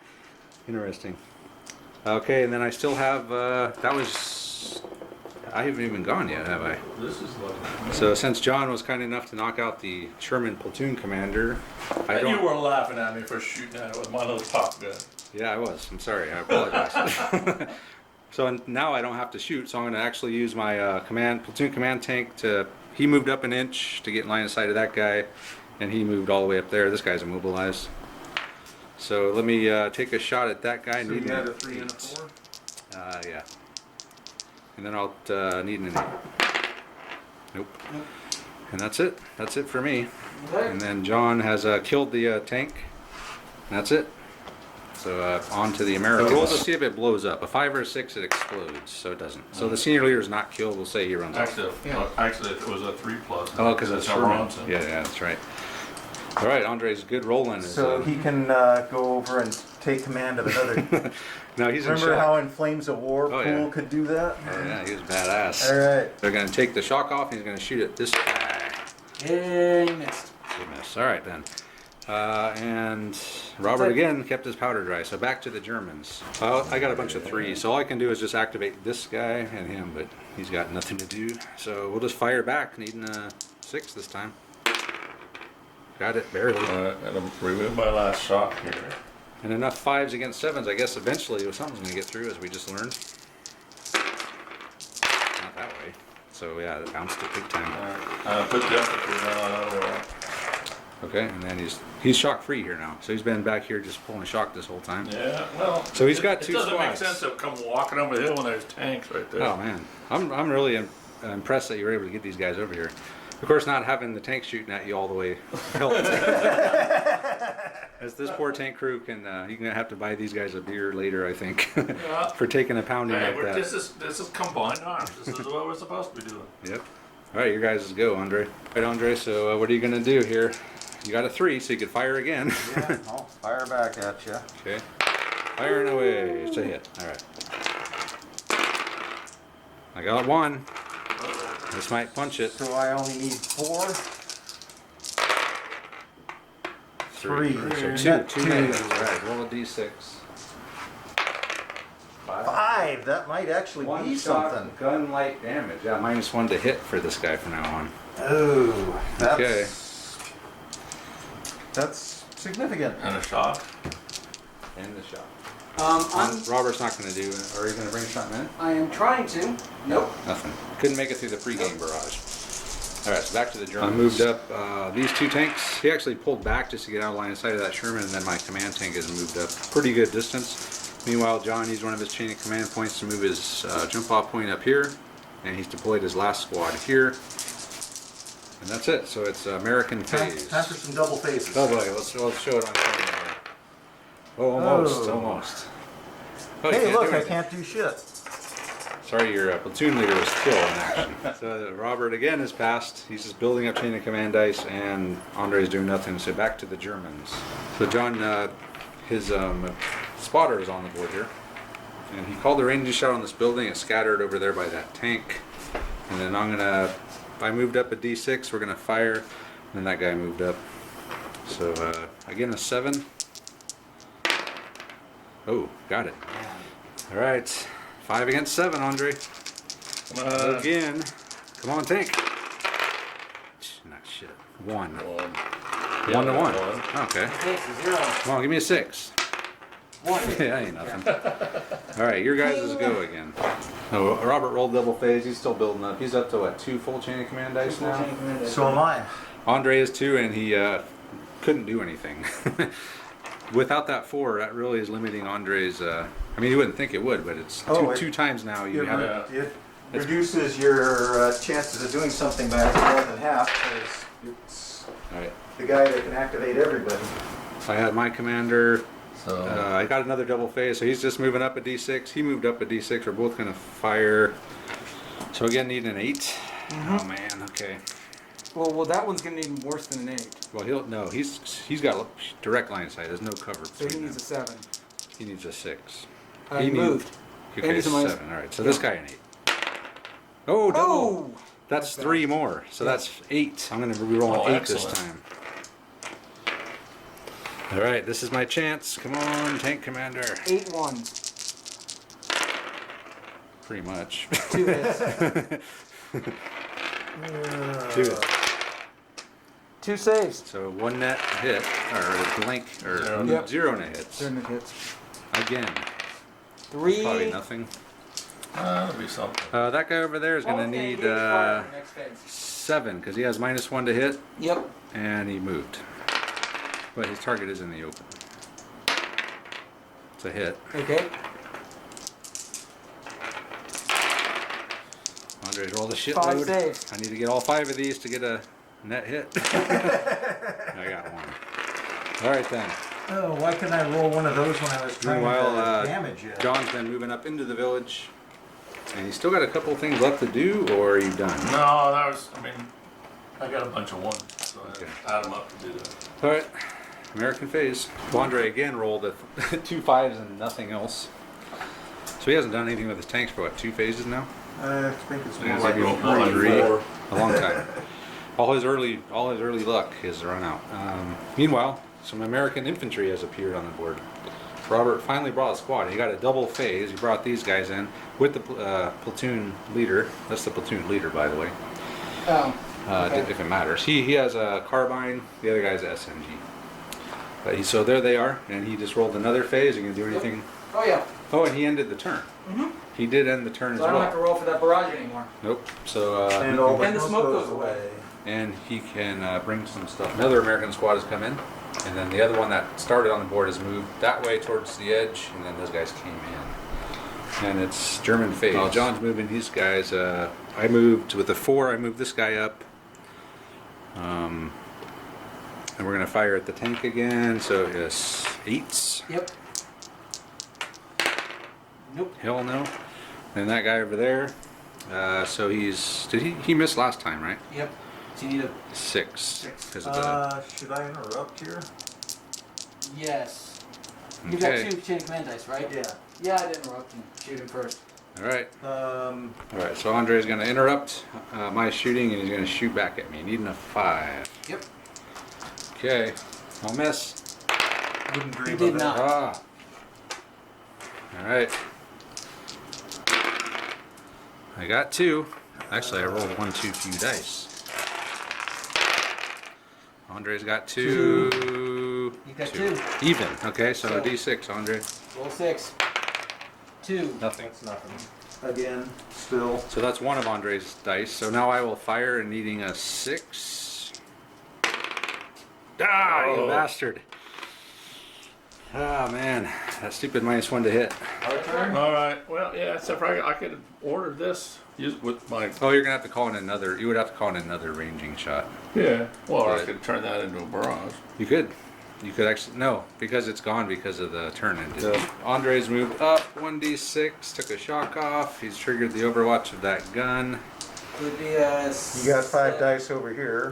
Interesting. Okay, and then I still have. That was. I haven't even gone yet, have I? This is lucky. So since John was kind enough to knock out the Sherman platoon commander, I And don't. you were laughing at me for shooting at it with my little pop gun. Yeah, I was. I'm sorry. I apologize. So now I don't have to shoot. So I'm going to actually use my platoon command tank to he moved up an inch to get in line of sight of that guy, and he moved all the way up there. This guy's immobilized. So let me take a shot at that guy. So you had a 3 and a 4? Yeah. And then I'll need an 8. Nope. And that's it. That's it for me. And then John has killed the tank. And that's it. So on to the Americans. Roll to see if it blows up. A 5 or a 6, it explodes. So it doesn't. So the senior leader is not killed. We'll say he runs off. Actually, it was a 3+. Oh, because it's Sherman. Sherman. Yeah, that's right. All right, Andre's good rolling. So he can go over and take command of another. No, he's in Remember shock. how in Flames of War Oh, Poole yeah. could do that? Oh, yeah, he was badass. All right. They're going to take the shock off, and he's going to shoot at this guy. Yeah, you missed. Good miss. All right, then. And Robert again kept his powder dry. So back to the Germans. Well, I got a bunch of 3s, so all I can do is just activate this guy and him, but he's got nothing to do. So we'll just fire back, needing a 6 this time. Got it, barely. And remove my last shot here. And enough 5s against 7s, I guess eventually something's going to get through, as we just learned. Not that way. So yeah, that bounced it big time. Put the effort. Okay, and then he's shock free here now. So he's been back here just pulling shock this whole time. Yeah, well. So he's got 2 It doesn't make squads. sense to come walking over the hill when there's tanks right there. Oh man, I'm really impressed that you were able to get these guys over here. Of course, not having the tank shooting at you all the way helped. As this poor tank crew can, you're gonna have to buy these guys a beer later, I think, Yeah. for taking a pounding Hey, like that. this is combined arms. This is what we're supposed to be doing. Yep. All right, your guys go, Andre. All right, Andre. So what are you gonna do here? You got a 3, so you could fire again. Yeah, I'll fire back at you. Okay. Firing away. It's a hit. All right. I got 1. This might punch it. So I only need 4. 3. So 2 negatives. All right. Roll a d6. 5. That might actually be something. Gun light damage. Yeah, -1 to hit for this guy from now on. Oh, that's Okay. that's significant. And a shot. And the shot. I'm Robert's not going to do it. Are you going to bring something in? I am trying to. Nope. Nothing. Couldn't make it through the pregame barrage. All right, so back to the Germans. I moved up these 2 tanks. He actually pulled back just to get out of line of sight of that Sherman, and then my command tank has moved up pretty good distance. Meanwhile, John used one of his chain of command points to move his jump-off point up here, and he's deployed his last squad here. And that's it. So it's American phase. Time for some double phases. Oh boy, let's show it on camera here. Oh, almost, Oh. almost. Oh, you Hey, can't do look, I anything. can't do shit. Sorry, your platoon leader was still in action. So Robert again has passed. He's just building up chain of command dice, and Andre's doing nothing. So back to the Germans. So John, his spotter is on the board here, and he called the range shot on this building. It scattered over there by that tank, and then I moved up a d6. We're gonna fire, and then that guy moved up. So again a 7. Oh, got it. All right, 5 against 7, Andre. Come on. Again. Come on, tank. Not shit. 1. 1 to 1. Okay. Okay, so 0. Come on, give me a 6. 1. Yeah, ain't nothing. All right, your guys' is go again. Oh, Robert rolled double phase. He's still building up. He's up to what? 2 full chain of command dice now. So am I. Andre is 2, and he couldn't do anything. Without that 4, that really is limiting Andre's. I mean, you wouldn't think it would, but it's two times now. You have it. It reduces your chances of doing something by more than half because it's All right. the guy that can activate everybody. I had my commander. So I got another double phase, so he's just moving up a d6. He moved up a d6. We're both gonna fire. So again, need an 8. Oh man. Okay. Well, that one's gonna need worse than an 8. Well, he's got direct line of sight. There's no cover. So he between needs them. a 7. He needs a 6. I He moved. Okay, And he's a minus- 7. All right. So this guy an 8. Oh, double. Oh! That's 3 more. So that's 8. I'm gonna reroll an 8 this excellent. time. All right. This is my chance. Come on, tank commander. 8 ones. Pretty much. 2 hits. 2. 2 saves. So 1 net hit, or blank, or Zero. Yep. 0 net hits. 0 hits. Again. 3. Probably nothing. that'll be something. That guy over there is going to need next phase. 7 because he has -1 to hit, Yep. and he moved. But his target is in the open. It's a hit. Okay. Andre's rolled a 5 shitload. saves. I need to get all 5 of these to get a net hit. I got 1. All right then. Oh, why couldn't I roll one of those when I was trying Meanwhile, to damage you? John's been moving up into the village, and he's still got a couple things left to do, or are you done? No, that was, I mean, I got a bunch of ones, so Okay. I add them up to do that. All right, American phase. Andre again rolled a 2 5s and nothing else. So he hasn't done anything with his tanks for what, 2 phases now? I think it's more Yeah, like maybe more more like than 3. 4. A long time. All his early luck is run out. Meanwhile, some American infantry has appeared on the board. Robert finally brought a squad. He got a double phase. He brought these guys in with the platoon leader. That's the platoon leader, by the way. Oh. Okay. If it matters. He has a carbine. The other guy's a SMG. So there they are, and he just rolled another phase. You gonna do anything? Oh yeah. Oh, and he ended the turn. He did end the turn So as I don't have to well. roll for that barrage anymore. Nope. So And all And the smoke goes away. and he can bring some stuff. Another American squad has come in, and then the other one that started on the board has moved that way towards the edge, and then those guys came in. And it's German phase. While John's moving these guys, I moved with the 4. I moved this guy up, and we're gonna fire at the tank again. So yes, 8s. Yep. Nope. Hell no. And that guy over there. So he missed last time, right? Yep. So you need a 6. Because of the Should I interrupt here? yes. You got okay. 2 chain of command dice, right? Yeah. Yeah, I'd interrupt and shoot him first. All right. Um, All right, so Andre's going to interrupt my shooting, and he's going to shoot back at me. Needing a 5. Yep. Okay, I'll miss. wouldn't dream You did of that. not. Ah. All right. I got 2. Actually, I rolled 1 too few dice. Andre's got 2. You got 2. 2. Even. Okay, so So- D6, Andre. Roll 6. 2. Nothing. That's nothing. Again, still. So that's one of Andre's dice. So now I will fire and needing a 6. Ah, you Oh. bastard. Ah, man. That stupid -1 to hit. Our turn. All right, well, yeah, except for I could order this with my, Oh, you're going to have to call in another. You would have to call in another ranging shot. yeah, well, or I Right. could turn that into a barrage. You could. You could actually. No, because it's gone because of the turn ended. Yeah. Andre's moved up 1d6, took a shock off. He's triggered the overwatch of that gun. Would be a. You got 5 dice over here.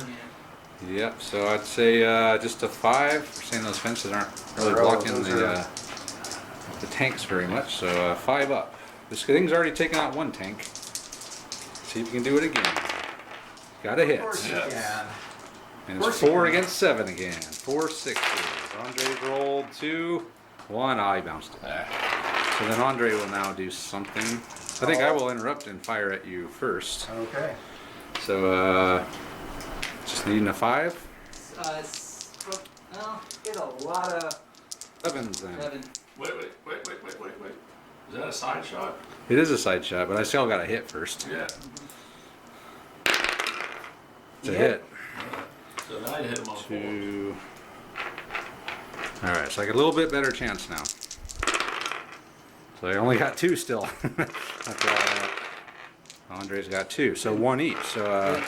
Yep, so I'd say just a 5. We're saying those fences aren't really Oh, blocking those the tanks very much, so 5 up. This thing's already taken out 1 tank. See if you can do it again. Got a hit. Of course you Yes. can. And Of it's course you 4 can. against 7 again. 4 6s. Andre's rolled 2, 1. Ah, he bounced it. Ah. So then Andre will now do something. I think I will interrupt and fire at you first. Okay. So just needing a 5. Well, get a lot of 7s then. 7. Wait. Is that a side shot? It is a side shot, but I still got a hit first. Yeah. It's a Yeah. hit. So now you hit him on 4. 2. Alright, so I get a little bit better chance now. So I only got 2 still. After all that. Andre's got 2, so 1 each. So,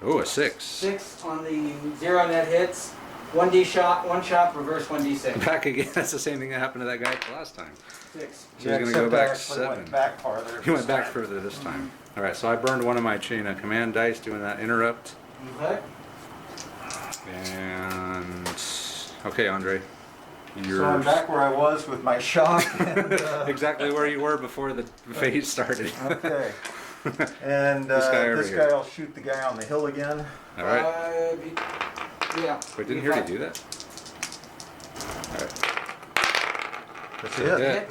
oh, a 6. 6 on the 0 net hits. 1D shot, 1 shot, reverse 1D6. Back again. That's the same thing that happened to that guy last time. 6. So he's going to go back except I 7. went back farther. He went back further this time. Alright, so I burned one of my chain of command dice doing that interrupt. Okay. And. Okay, Andre. You're So I'm back where I was with my shock. And, exactly where you were before the phase started. okay. And This guy over this here. guy will shoot the guy on the hill again. Alright. Yeah. Wait, didn't he already do that? Alright. That's Yeah. it.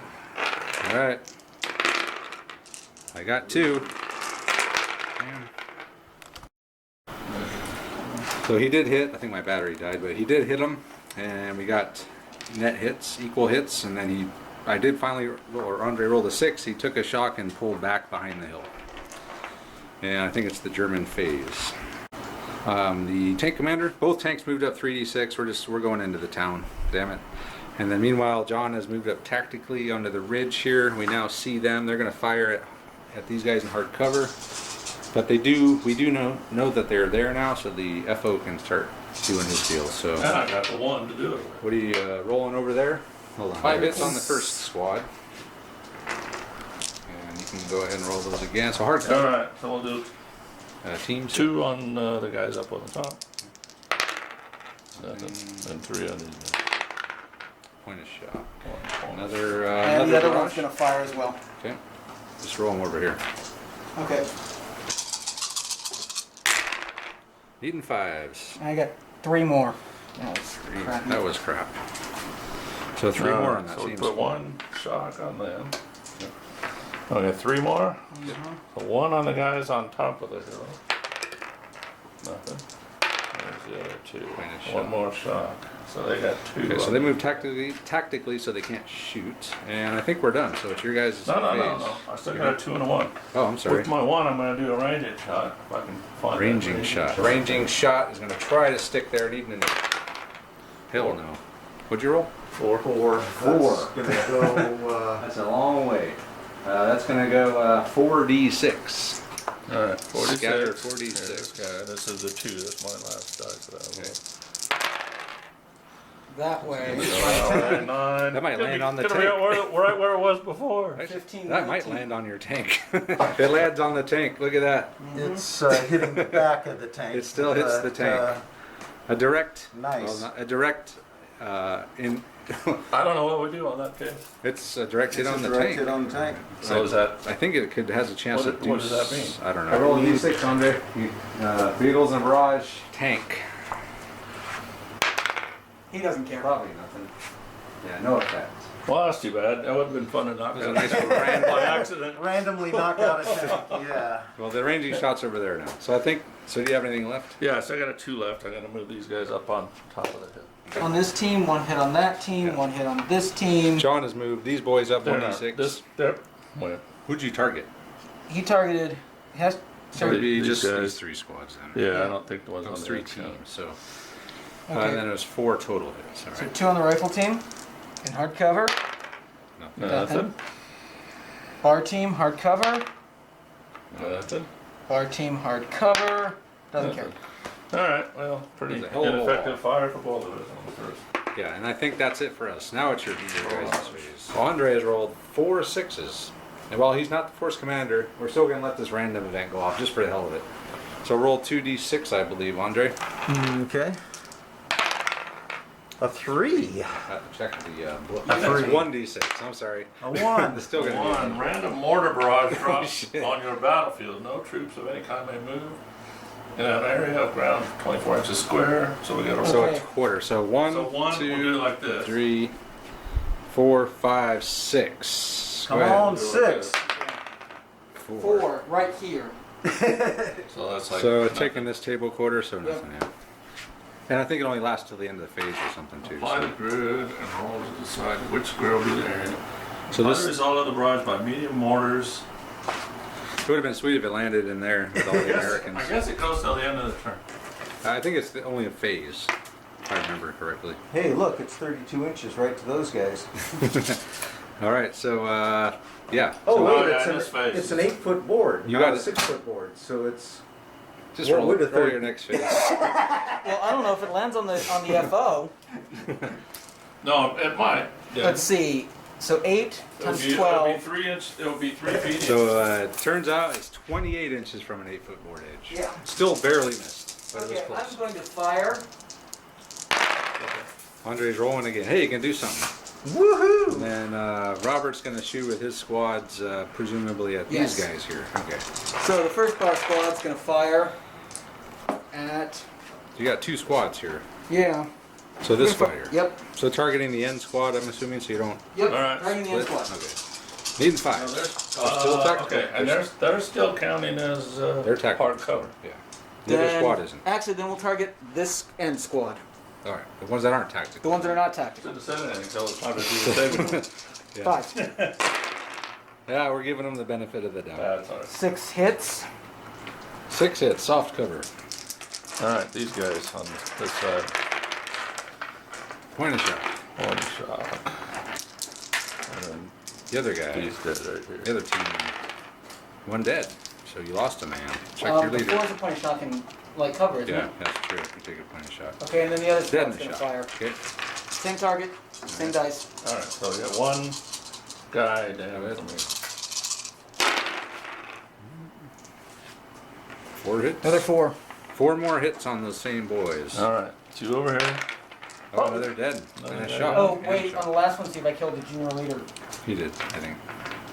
Alright. I got 2. Damn. So he did hit. I think my battery died, but he did hit him. And we got net hits, equal hits. And then I did finally, or Andre rolled a 6. He took a shock and pulled back behind the hill. And I think it's the German phase. The tank commander, both tanks moved up 3d6. We're going into the town. Damn it. And then meanwhile, John has moved up tactically onto the ridge here. We now see them. They're going to fire at these guys in hard cover. But we do know that they're there now, so the FO can start doing his deal. So And I got the one to do it. what are you rolling over there? Hold on. 5 hits on the first squad. And you can go ahead and roll those again. So hard cover. Alright, so we'll do Teams. 2 on the guys up on the top. Nothing. And 3 on these guys. Point a shot. One. Another And the other barrage. one's gonna fire as well. Okay. Just roll them over here. Okay. Eating 5s. I got 3 more. That was crappy. That was crap. So 3 more on that So we team. put 1 shock on them. Okay, 3 more. So 1 on the guys on top of the hill. Nothing. There's the other 2. Minus 1 shock. more shock. So they got 2. Okay, so they move tactically so they can't shoot. And I think we're done. So it's your guys' phase. No. I still got a 2 and a 1. Oh, I'm sorry. With my 1, I'm going to do a ranging shot if I can find Ranging that shot. Ranging shot is going to try to stick there and even hell no. What'd you roll? 4. That's gonna go. That's a long way. That's going to go 4d6. All right, 46. Scatter Here, 4d6. this guy. This is the 2. That's my last dice that I rolled. That way. Alright, 9. That might land on the Could be tank. right where it was before. 15, That might 19. land on your tank. It lands on the tank. Look at that. It's hitting the back of the tank. It still hits the but, tank. A direct. Nice. Well, not, a direct. In. I don't know what we do on that case. It's a direct hit It's on the direct tank. hit on the tank. So is that? I think it has a chance What- to do. what does that mean? I don't know. I rolled a D6, Andre. Beagles and barrage. Tank. He doesn't care. Probably nothing. Yeah, no effect. Well, that's too bad. That would have been fun to knock It was a out nice random. by accident. Randomly knock out a tank. Yeah. Well, the ranging shot's over there now. So I think. So do you have anything left? Yeah, so I got a 2 left. I got to move these guys up on top of the hill. On this team, 1 hit on that team, Yeah. 1 hit on this team. John has moved these boys up They're not. 1d6. They're, well, Who'd you target? He targeted. Has So it'd be These just guys. these 3 squads then. yeah, I don't think the ones Those on 3 the teams. So. okay. And then it was 4 total hits. All So right. 2 on the rifle team, in hard cover. Nothing. Nothing. Bar team, hard cover. Nothing. Bar team, hard cover. Doesn't care. All right. Well, pretty There's a hell of a ineffective lot. fire for both of us on the first. Yeah, and I think that's it for us. Now it's your guys' phase. Well, Andre has rolled 4 6s. And while he's not the force commander, we're still going to let this random event go off just for the hell of it. So roll 2d6, I believe, Andre. Okay. A 3. I have to check the book. A That's three. 1d6. I'm sorry. A 1. It's still going to be One random mortar barrage drops shit. on your battlefield. No troops of any kind may move in an area of ground 24 inches square. So we got to So roll. a quarter. So 1, So 1, 2, we'll do it like this. 3, 4, 5, 6. Come Go ahead. on, 6. 4 right here. So that's like. So taking this table quarter, so nothing. Yeah. And I think it only lasts till the end of the phase or something too. Apply the So, grid and roll to decide which square will be the area. so Apply this the result of the barrage by medium mortars. it would have been sweet if it landed in there with all the Americans. I guess it goes till the end of the turn. I think it's only a phase, if I remember correctly. Hey, look, it's 32 inches right to those guys. All right, so yeah. Oh, so wait, yeah, it's, in this phase. it's an 8-foot board, You not got a it. 6-foot board. So it's just what roll, would a roll your third- next phase. Well, I don't know if it lands on the FO. No, it might. Yeah. Let's see. So 8 times It'll be 12. 3 inch. It'll be 3 feet. So it turns out it's 28 inches from an 8-foot board edge. Yeah. Still barely missed, but Okay, it was I'm close. going to fire. Andre's rolling again. Hey, you can do something. woohoo! And then Robert's going to shoot with his squads, presumably at Yes. these guys here. Okay. So the first bar squad's going to fire at. You got 2 squads here. Yeah. So this fire. Yep. So targeting the end squad, I'm assuming, so you don't Yep. All right. Targeting the end split? squad. Okay. Needing No, 5. they're still tactical. Okay, and they're still counting as They're tactical. hard cover. Yeah. The other Then- squad isn't. Actually, then we'll target this end squad. All right. The ones that aren't The tactical. ones that are not tactical. Shouldn't have said anything until it's time to do the saving. Yeah. 5. Yeah, we're giving them the benefit of the doubt. That's all right. 6 hits. 6 hits, soft cover. Alright, these guys on this side. Point of shot. One shot. And then The other guy. he's dead right here. The other team. 1 dead. So you lost a man. Check your The leader. 4's a point of shot can like cover, isn't Yeah, it? that's true. You take a point of shot. Okay, and then the other Dead in squad's the gonna shot. fire. Okay. Same target, same dice. Alright, so we got one guy down Good. from here. 4 hits. Another 4. 4 more hits on those same boys. Alright, 2 over here. Oh, another dead. Another And a dead. shot. Oh, And a wait, shot. on the last one, see if I killed the junior leader. He did, I think.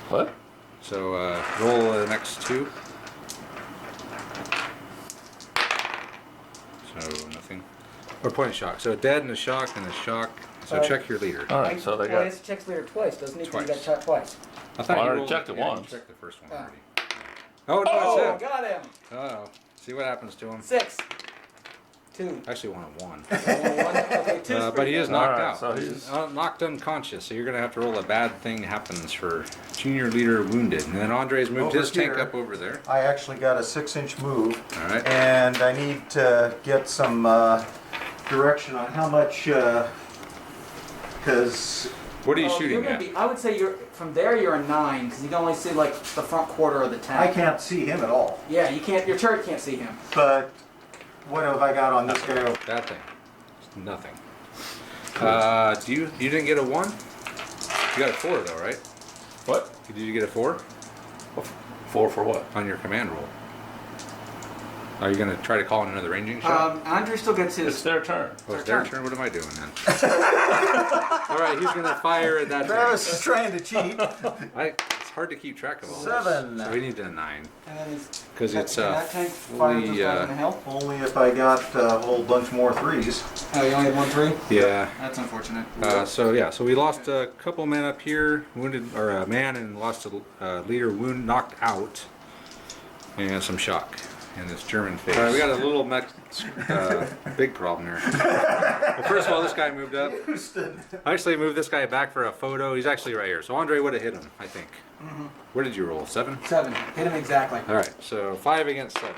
What? So roll the next 2. So nothing. Or point of shock. So a dead and a shock and a shock. So check your leader. Alright, so they got. Twice, checks leader twice, doesn't he? 'Cause he got Twice. shot twice. I thought Well, I you already rolled- checked it yeah, once. You checked the first one Ah. already. Oh, no, Oh, it's him. got him! Oh, see what happens to him. 6. 2. Actually, one of 1. Okay, 2's But he is pretty knocked Alright, out. so He's he's- knocked unconscious. So you're gonna have to roll a bad thing happens for junior leader wounded. And then Andre's moved Over his tank here. up over there. I actually got a 6-inch move. All right. And I need to get some direction on how much, because What are you Well, shooting you're gonna at? be, I would say you're from there. You're a 9 because you can only see like the front quarter of the tank. I can't see him at all. Yeah, you can't. Your turret can't see him. But what have I got on this guy? Bad thing. Nothing. You didn't get a 1? You got a 4 though, right? What? Did you get a 4 4 for what? on your command roll? Are you gonna try to call in another ranging shot? Andrew still gets It's his. their turn. Oh, it's their their turn. What am I doing then? All right, he's gonna fire at that Travis thing. is trying to cheat. It's hard to keep track of all 7. this. So we need a 9 And then he's. because it's that tank fires fully. just in the hill. Only if I got a whole bunch more 3s. Oh, you only had 1 3. Yeah. That's unfortunate. So we lost a couple men up here, wounded or a man, and lost a leader knocked out, and some shock in this German face. All right, we got a little big problem here. Well, first of all, this guy moved up. Houston. I actually moved this guy back for a photo. He's actually right here. So Andre would have hit him, I think. Where did you roll? 7? 7. Hit him exactly. All right, so 5 against 7.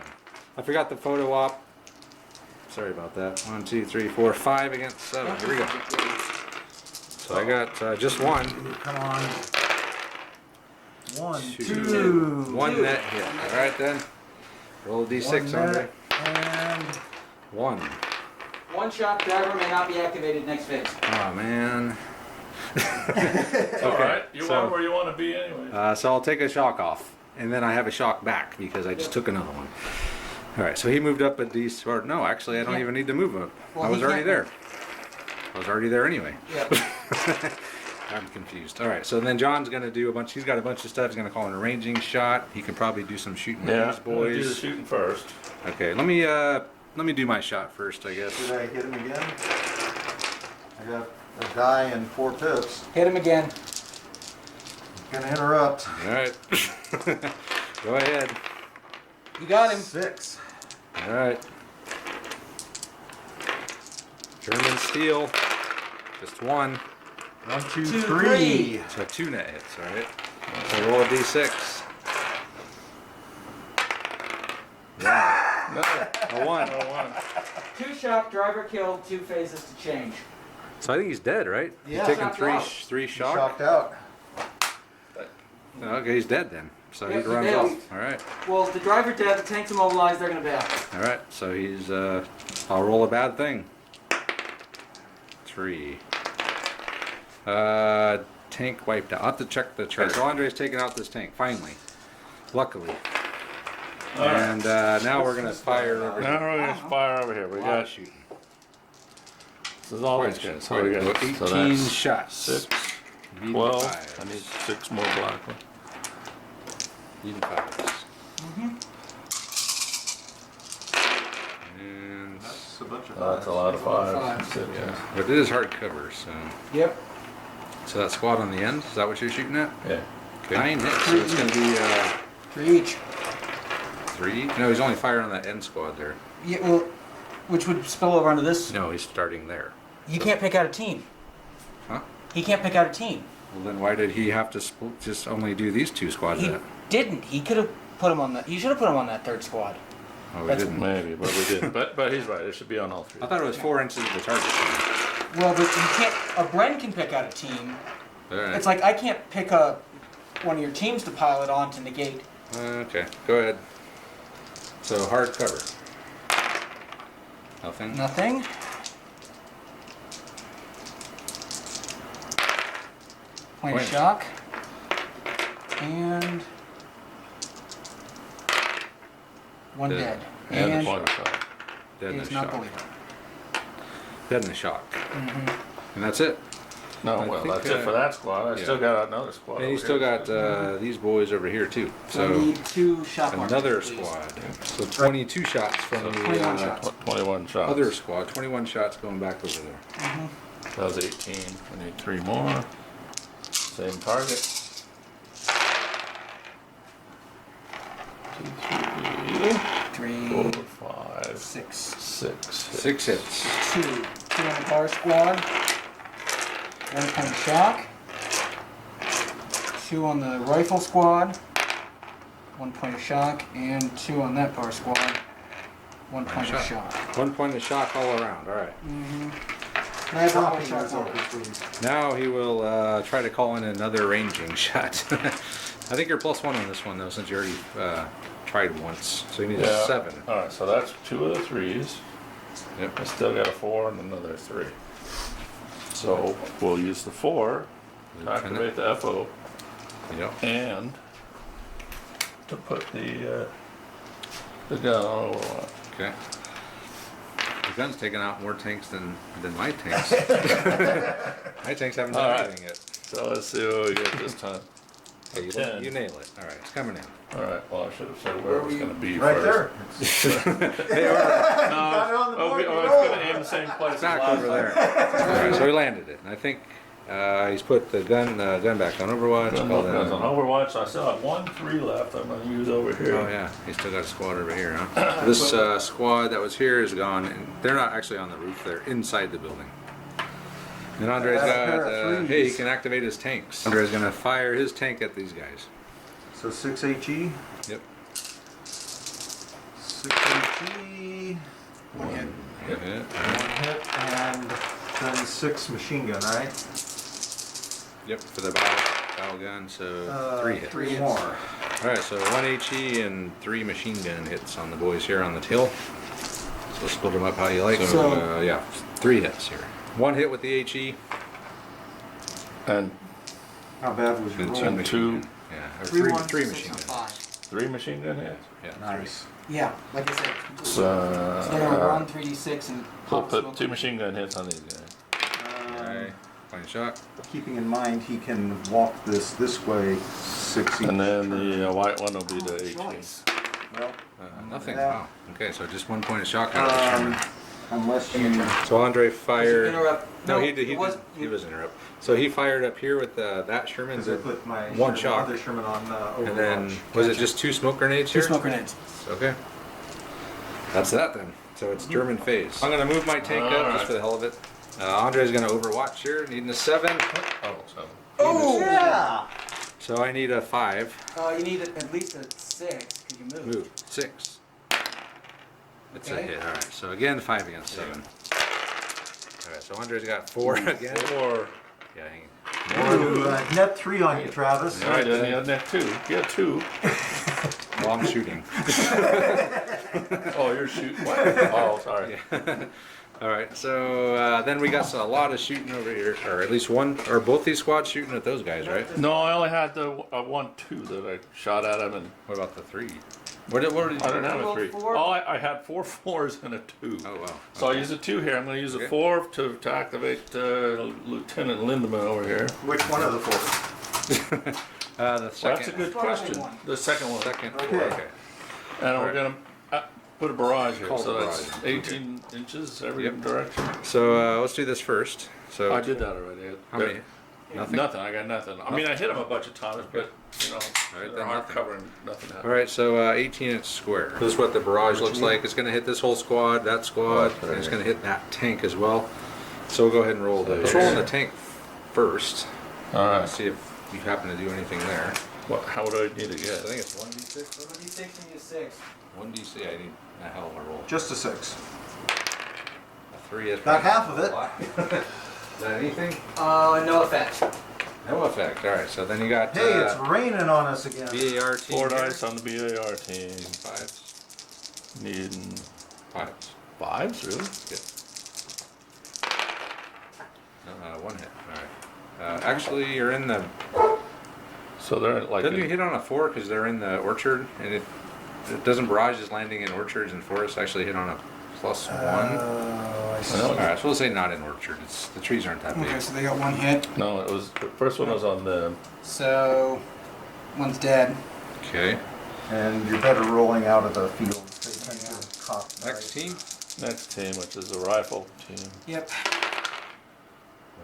I forgot the photo op. Sorry about that. 1, 2, 3, 4, 5 against 7. Here we go. So I got just 1. Come on. 1, 2. 2. 1 net hit. All right then. Roll a d6, One Andre. net, and 1. 1 shot. Driver may not be activated next phase. Oh man. Alright, you so- are where you want to be anyway. So I'll take a shock off, and then I have a shock back because I just took another one. All right, so he moved up a d. Or no, actually, I don't even need to move up. Well, I was he already can't there. I was already there anyway. Yep. I'm confused. All right, so then John's gonna do a bunch. He's got a bunch of stuff. He's gonna call in a ranging shot. He can probably do some shooting with Yeah, these I'm gonna do the boys. shooting first. Okay, let me do my shot first, I guess. did I hit him again? I got a die and 4 pips. Hit him again. Gonna interrupt. All right, go ahead. You got him. 6. All right. German steel. Just 1. 1, 2, 2, 3. So 2 net hits, all right? So roll a d6. No, A 1. no one. 2 shot. Driver killed. 2 phases to change. So I think he's dead, right? Yeah. He's taking Shocked out. three shock. Shocked out. Okay, he's dead then. So Yep, he he runs bailed. off. All right. Well, the driver dead. The tank's immobilized. They're gonna bail. All right. So he's. I'll roll a bad thing. 3. Tank wiped out. I'll have to check the chart. So Andre's taking out this tank finally. Luckily. Alright. And now we're gonna fire over here. Now we're gonna fire over here. We A lot of got shooting. this is all these guys. So we got 18 so that's shots. 6, Need 12. fives. I need 6 more black ones. Need 5s. And That's a bunch of That's a lot of fives. yeah, but it is hard cover, so Yep. that squad on the end. Is that what you're shooting at? Yeah. Okay. 9 hits. So it's gonna be 3 each. 3. No, he's only firing on that end squad there. Yeah. Well, which would spill over onto this. No, he's starting there. You can't pick out a team. Huh? He can't pick out a team. Well, then why did he have to just only do these 2 squads? He Then? didn't. He could have put him on that. He should have put him on that 3rd squad. Oh, we That's- didn't. Maybe, but we didn't. But he's right. It should be on all three. I thought it was 4 inches of the target. Well, but you can't. A Bren can pick out a team. All right. It's like I can't pick one of your teams to pile it on to negate. Okay, go ahead. So hard cover. Nothing. Nothing. Point of Point. shock. And one Dead. dead. And the And point shot. Dead in is the not shock. believer. Dead in the shock. Mm-hmm. And that's it. No, I well, think, that's it for that squad. I yeah. still got another squad. And you over still here. got these boys over here too. So I So need 2 shot markers, another please. squad. So 22 shots from So the 21 shots. 21 shots. other squad. 21 shots going back over there. Mm-hmm. That was 18. We need 3 more. Same target. 2, 3, 4, 3, 5, 6. 6. 6 hits. 2. 2 on the bar squad. 1 point of shock. 2 on the rifle squad. 1 point of shock. And 2 on that bar squad. 1 point of shock. 1 point of shock all around. All right. Can I have 1 point of Dropping shock those over, marker? please. Now he will try to call in another ranging shot. I think you're +1 on this one though, since you already tried once. So you need a 7. Alright, so that's 2 of the 3s. Yep. I still got a 4 and another 3. So we'll use the 4 to activate the FO Yep. and to put the gun on overwatch. Okay. The gun's taking out more tanks than my tanks. My tanks haven't done All right. anything yet. So let's see what we get this time. Hey, you nail it. All right, it's coming in. Alright, well I should have said where it was going to be Right first. there. Hey, over, Got it on the board, it's you know going it. to aim the same place as back last over time. there. All right, so he landed it. And I think he's put the gun back on Overwatch. Gun called guns on in. Overwatch, so I still have 1 3 left I'm going to use over here. Oh yeah, he's still got a squad over here, huh? This squad that was here is gone, and they're not actually on the roof. They're inside the building. And Andre's Got a got, pair of threes. hey, he can activate his tanks. Andre's gonna fire his tank at these guys. So 6 HE. Yep. 6 HE. One hit. Good hit. 1 hit. And then 6 machine gun, right? Yep, for the battle gun, so 3 hits. 3 hits. more. Alright, so 1 HE and 3 machine gun hits on the boys here on the till. So split them up how you like. So- Yeah, 3 hits here. 1 hit with the HE, And How bad was your and 2 roll? machine two. gun. Yeah, or 3, 1, three 6, machine and guns. 5. 3 machine gun hits. Yeah, Nice. Yeah, like I said. So, So they're gonna run 3d6 and we'll pop put smoke. 2 machine gun hits on these guys. Okay, point shot. Keeping in mind he can walk this way 6 each. And then the white one will be the Oh, HE. choice. Well, Nothing. Yeah. Wow. Okay, so just 1 point of shock out of the Sherman. unless you. So Andre fired. Interrupt. No, it he wasn't. was interrupt. So he fired up here with that Sherman, Because I put my one Sherman, shot. other Sherman on Overwatch. and then was it just 2 smoke grenades 2 here? smoke grenades. Okay. That's that then. So it's German phase. I'm gonna move my tank up Alright. just for the hell of it. Andre's gonna overwatch here, needing a 7. Oh, 7. Oh! Yeah! So I need a 5. You need at least a 6 because you moved. Move. 6. It's a Okay. hit. Alright, so again 5 against 7. Alright, so Andre's got 4 again. 4. Yeah, hang on. Ooh, net 3 on you, Travis. No, I didn't. You had net 2. Get 2. Well, I'm shooting. Oh, you're shooting. What? Oh, sorry. Alright, so then we got a lot of shooting over here, or at least one, or both these squads shooting at those guys, right? No, I only had the 1 2 that I shot at him, and What about the 3? What did you I didn't have a Rolled 3. 4? Oh, I had 4 4s and a 2. Oh, wow. So I use a 2 here. I'm going to use Okay. a 4 to activate Lieutenant Lindemann over here. Which one of the 4? The Well, that's a second. good question. one. The second one. Second. Okay. Okay. And we're Alright. going to put a barrage here. Call So the that's barrage. 18 inches every Yep. direction. So let's do this first. So I did that already. How many? Nothing. Nothing. I got nothing. I mean, I hit him a bunch of times, but you know, Alright, they're then hard nothing. covering. Nothing happened. All right, so 18 inch square. This is what the barrage looks like. It's going to hit this whole squad, that squad, Okay. and it's going to hit that tank as well. So we'll go ahead and roll the. Let's roll in the tank first. All right. See if you happen to do anything there. What? How would I need to I get? think it's 1d6. 1d6 and you 6. 1d6. I need a hell of a roll. Just a 6. A 3 is Got probably half of a it. lot. Is that anything? No effect. No effect. All right. So then you got Hey, it's raining on us again. BAR team. 4 here. dice on the BAR team. 5s. Needing 5s. 5s, really? Yeah. 1 hit. All right. Actually, you're in the. So they're like. Doesn't you hit on a 4 because they're in the orchard, and it doesn't barrages landing in orchards and forests actually hit on a +1. I see. I know. All right, so we'll say not in orchard. The trees aren't that big. Okay, so they got 1 hit. No, it was the first one was on them. So, one's dead. Okay. And you're better rolling out of the field. They tend to cop Next team. Next team, which is the rifle team. Yep.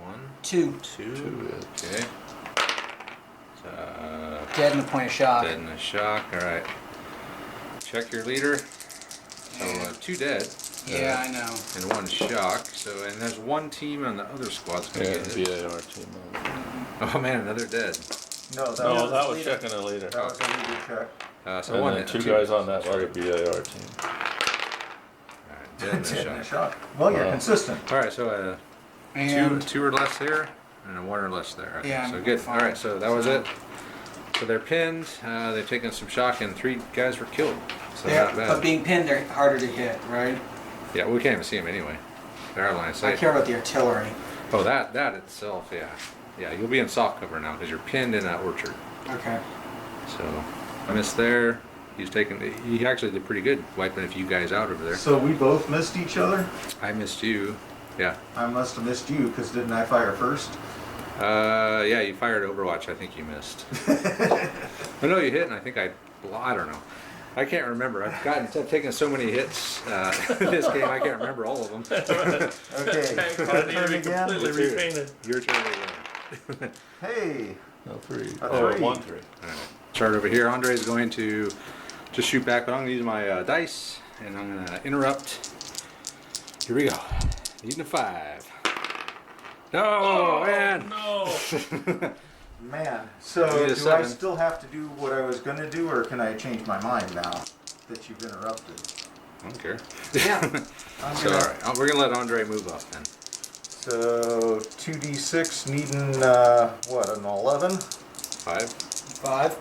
1, 2. 2. 2 Okay. Dead in the point of shock. Dead in a shock. All right. Check your leader. So 2 dead Yeah, I know. and 1 shock. So and there's 1 team on the other squad's gonna Yeah, get hit. BAR team. Oh man, another dead. No, that No, was, that was checking the leader. that was a leader check. So And 1 then hit. 2 guys on that other BAR team. All right, dead in Dead in a a shock. shot. Well, you're Wow. consistent. All right, so And two or less there, and a 1 or less there. Okay, Yeah, so I'm good. fine. All right, so that was it. So they're pinned. They've taken some shock, and 3 guys were killed. So not but bad. being pinned, they're harder to hit, right? Yeah, we can't even see them anyway. They're out of line of I sight. care about the artillery. Oh, that itself, yeah, yeah. You'll be in soft cover now because you're pinned in that orchard. Okay. So I missed there. He actually did pretty good wiping a few guys out over there. So we both missed each other? I missed you. Yeah. I must have missed you because didn't I fire first? Yeah, you fired Overwatch. I think you missed. I know you hit, and I think I don't know. I can't remember. I've taken so many hits in this game. I can't remember all of them. Okay, I my need to turn be again. completely repainted. Your turn again. Hey, No, 3. A Oh, 3. 1, 3. All right. Chart over here. Andre is going to just shoot back, but I'm going to use my dice, and I'm going to interrupt. Here we go. Needing a 5. No, man. No! man. So Need a do I 7. still have to do what I was going to do, or can I change my mind now that you've interrupted? I don't care. Yeah. I'm So, gonna- all right. We're going to let Andre move up then. So 2d6 needing what, an 11? 5. 5.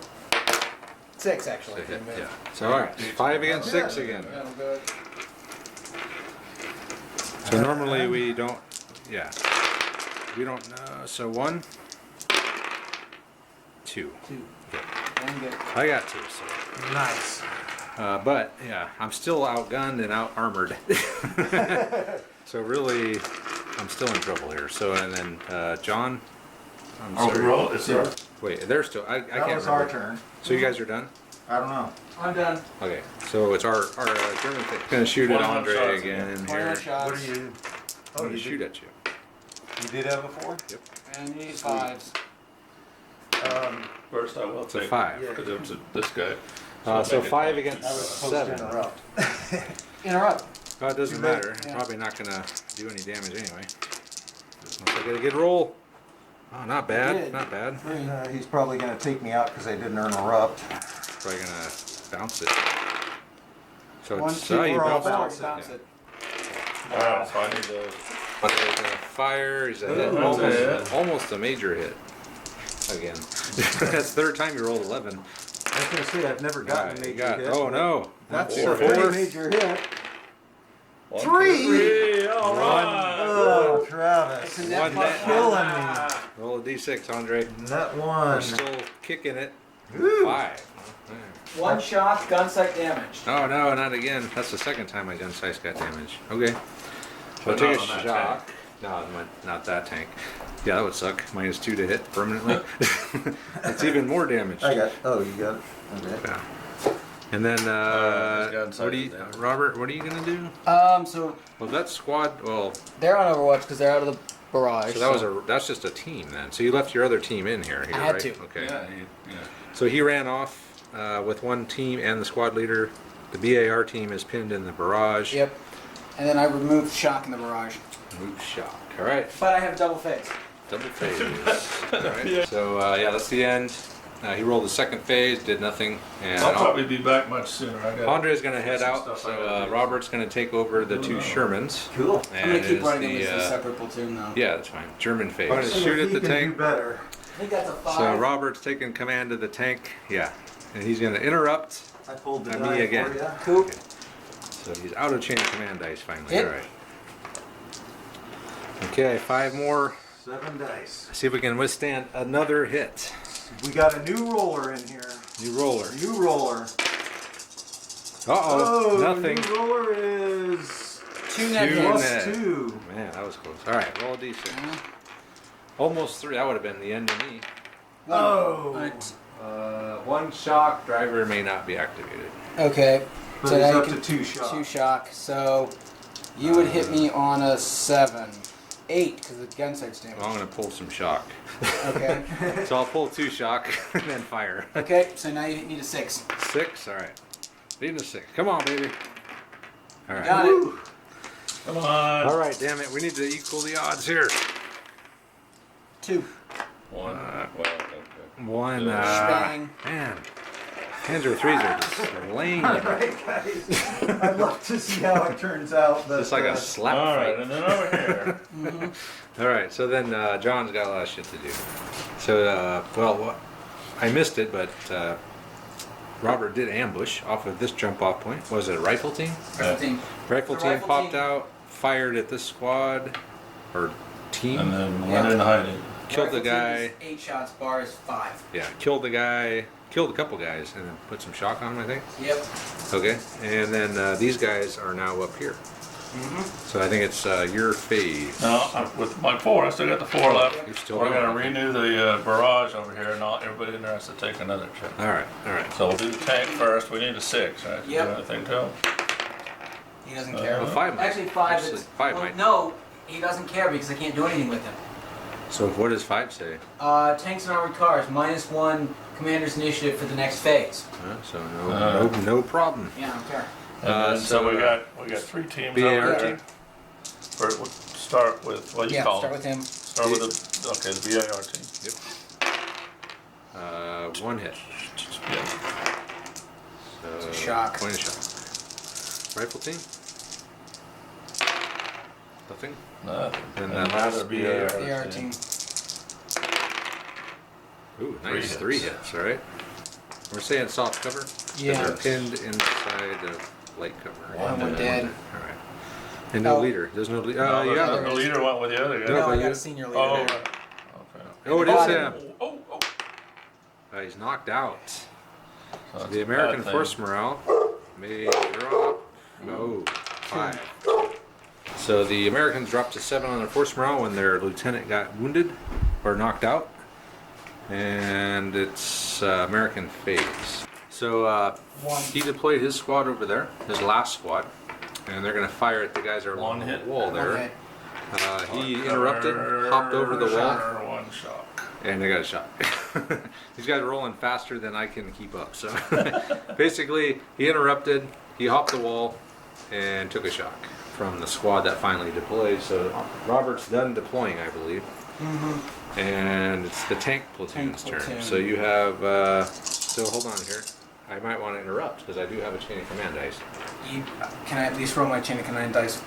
6, actually. To hit. Yeah. So, all right. 5 against 6 again. That'll do it. So normally we don't, yeah, we don't, so 1, 2. 2. One good. I got 2, so. Nice. But yeah, I'm still outgunned and out armored. So really, I'm still in trouble here. So and then John, I'm Oh, sorry. roll. It's our. Wait, they're still. I That can't was remember. our turn. So you guys are done. I don't know. I'm done. Okay, so it's our German thing. Gonna shoot at 21 Andre shots again One here. shots. What are you? I'm Oh, gonna you shoot did, at you. you did have a 4? And you need 5s. First, I will It's a take 5. because it was this guy. So make it 5 like- against I was supposed 7. to interrupt. Interrupt. Well, it doesn't Too late. matter. Yeah. Probably not gonna do any damage anyway. Unless I get a good roll. Oh, not bad. did. Not bad. He's probably going to take me out because I didn't interrupt. Probably gonna bounce it. So 1, it's 2, you we're all bounce four. it. Bounce Yeah. it. Alright, so I need to. But there's a fire. He's a hit. that's a hit. Almost a major hit. Again. That's the 3rd time you rolled 11. I was going to say, I've never gotten Alright, a you major got. hit. Oh but no. That's Four. a pretty Fourth. major hit. 1, 3. 3. All right. Oh, Travis. It's a net One plus net. Killing me. Roll a d6, Andre. Net We're 1. still kicking it. Woo. 5. 1 shot, gun sight damage. Oh no, not again. That's the 2nd time my gun sights got damaged. Okay. So But take a not on that shock. No, not that tank. Yeah, that would suck. -2 to hit permanently. It's even more damage. I got. Oh, you got it. Okay. Yeah. And then, his gun sight what do is you, damaged. Robert? What are you gonna do? So Well, that squad. Well, they're on Overwatch because they're out of the barrage. so that's just a team then. So you left your other team in here, I had right? to. Okay. Yeah. So he ran off with one team and the squad leader. The BAR team is pinned in the barrage. Yep. And then I removed shock in the barrage. Move shock. All right. But I have double phase. Double phase. All right. So yeah, that's the end. He rolled the second phase, did nothing, and I'll probably be back much sooner. I got Andre's going to head some out, stuff I so gotta do. Robert's going to take over the two Shermans. Cool. I'm gonna And keep is running them the, as a separate platoon though. yeah, that's fine. German phase. Let's see Shoot if at he the can tank. do better. I think that's a 5. So Robert's taking command of the tank. Yeah, and he's going to interrupt. I pulled the And me die again. for ya. Cool. So he's out of chain of command dice finally. Hit. All right. Okay, 5 more. 7 dice. See if we can withstand another hit. We got a new roller in here. New roller. New roller. Uh-oh, nothing. New roller is 2 net Two hits. net. plus 2. Man, that was close. All right, roll a d6. Almost 3. That would have been the end of me. Oh. Alright. 1 shock. Driver may not be activated. Okay. But So it's now you up can- to 2 shots. 2 shock. So you would hit me on a 7. 8 because the gun sight's damage. Well, I'm going to pull some shock. Okay. So I'll pull 2 shock and then fire. Okay. So now you need a 6. 6. All right. Need a 6. Come on, baby. All right. Got it. Come on. All right, damn it. We need to equal the odds here. 2. 1. Well, okay. 1. Bang. Man. Hands or 3s are just lame. Alright, guys. I'd love to see how it turns out. But, Just like a slap All right, fight. and then over here. All right, so then John's got a lot of shit to do. So, I missed it, but Robert did ambush off of this jump off point. Was it a rifle team? Rifle team. Rifle The team rifle popped team- out, fired at this squad or team. And then went in hiding. Killed the Rifle team guy. is 8 shots. Bar is 5. Yeah, killed the guy. Killed a couple guys and then put some shock on him, I think. Yep. Okay, and then these guys are now up here. So I think it's your phase. No, with my 4, I still got the 4 left. You're still We're going. gonna renew the barrage over here, and everybody in there has to take another check. All right, all right. So we'll do the tank first. We need a 6, right? Yep. Do anything to him? He doesn't care. Well, 5 might. Actually, 5 Actually, is. 5 well, might. no, he doesn't care because I can't do anything with him. So what does 5 say? Tanks and armored cars, -1 commander's initiative for the next phase. So no problem. Yeah, I don't care. And then, so, so we got 3 teams BAR over there. team? We'll start with what you Yeah, call start them. with him. Start with the BAR team. Yep. 1 hit. Yeah. So, shock. Point of shock. Rifle team? Nothing? Nothing. And And that last BAR BAR team. Ooh, Three nice. hits. 3 hits, all right. We're saying soft cover? 'Cause Yeah. they're pinned inside of light cover. One dead. All right. And no Oh. leader. There's no leader. No, yeah. the leader went with the other guy. No, No, I but got you- a senior leader. Oh, there. right. Okay. Oh, it is Bottom. him. Oh, He's knocked out. So that's The a American bad thing. force morale may drop. No. 5. So the Americans dropped to 7 on their force morale when their lieutenant got wounded or knocked out. And it's American phase. So he deployed his squad over there, his last squad, and they're going to fire at the guys that are along One the hit. wall there. Okay. He interrupted, hopped over the wall, One shot. and they got a shot. These guys are rolling faster than I can keep up. So basically, he interrupted, he hopped the wall, and took a shock from the squad that finally deployed. So Robert's done deploying, I believe. And it's the tank platoon's Tank turn. platoon. So you have, so hold on here. I might want to interrupt because I do have a chain of command dice. Can I at least roll my chain of command dice?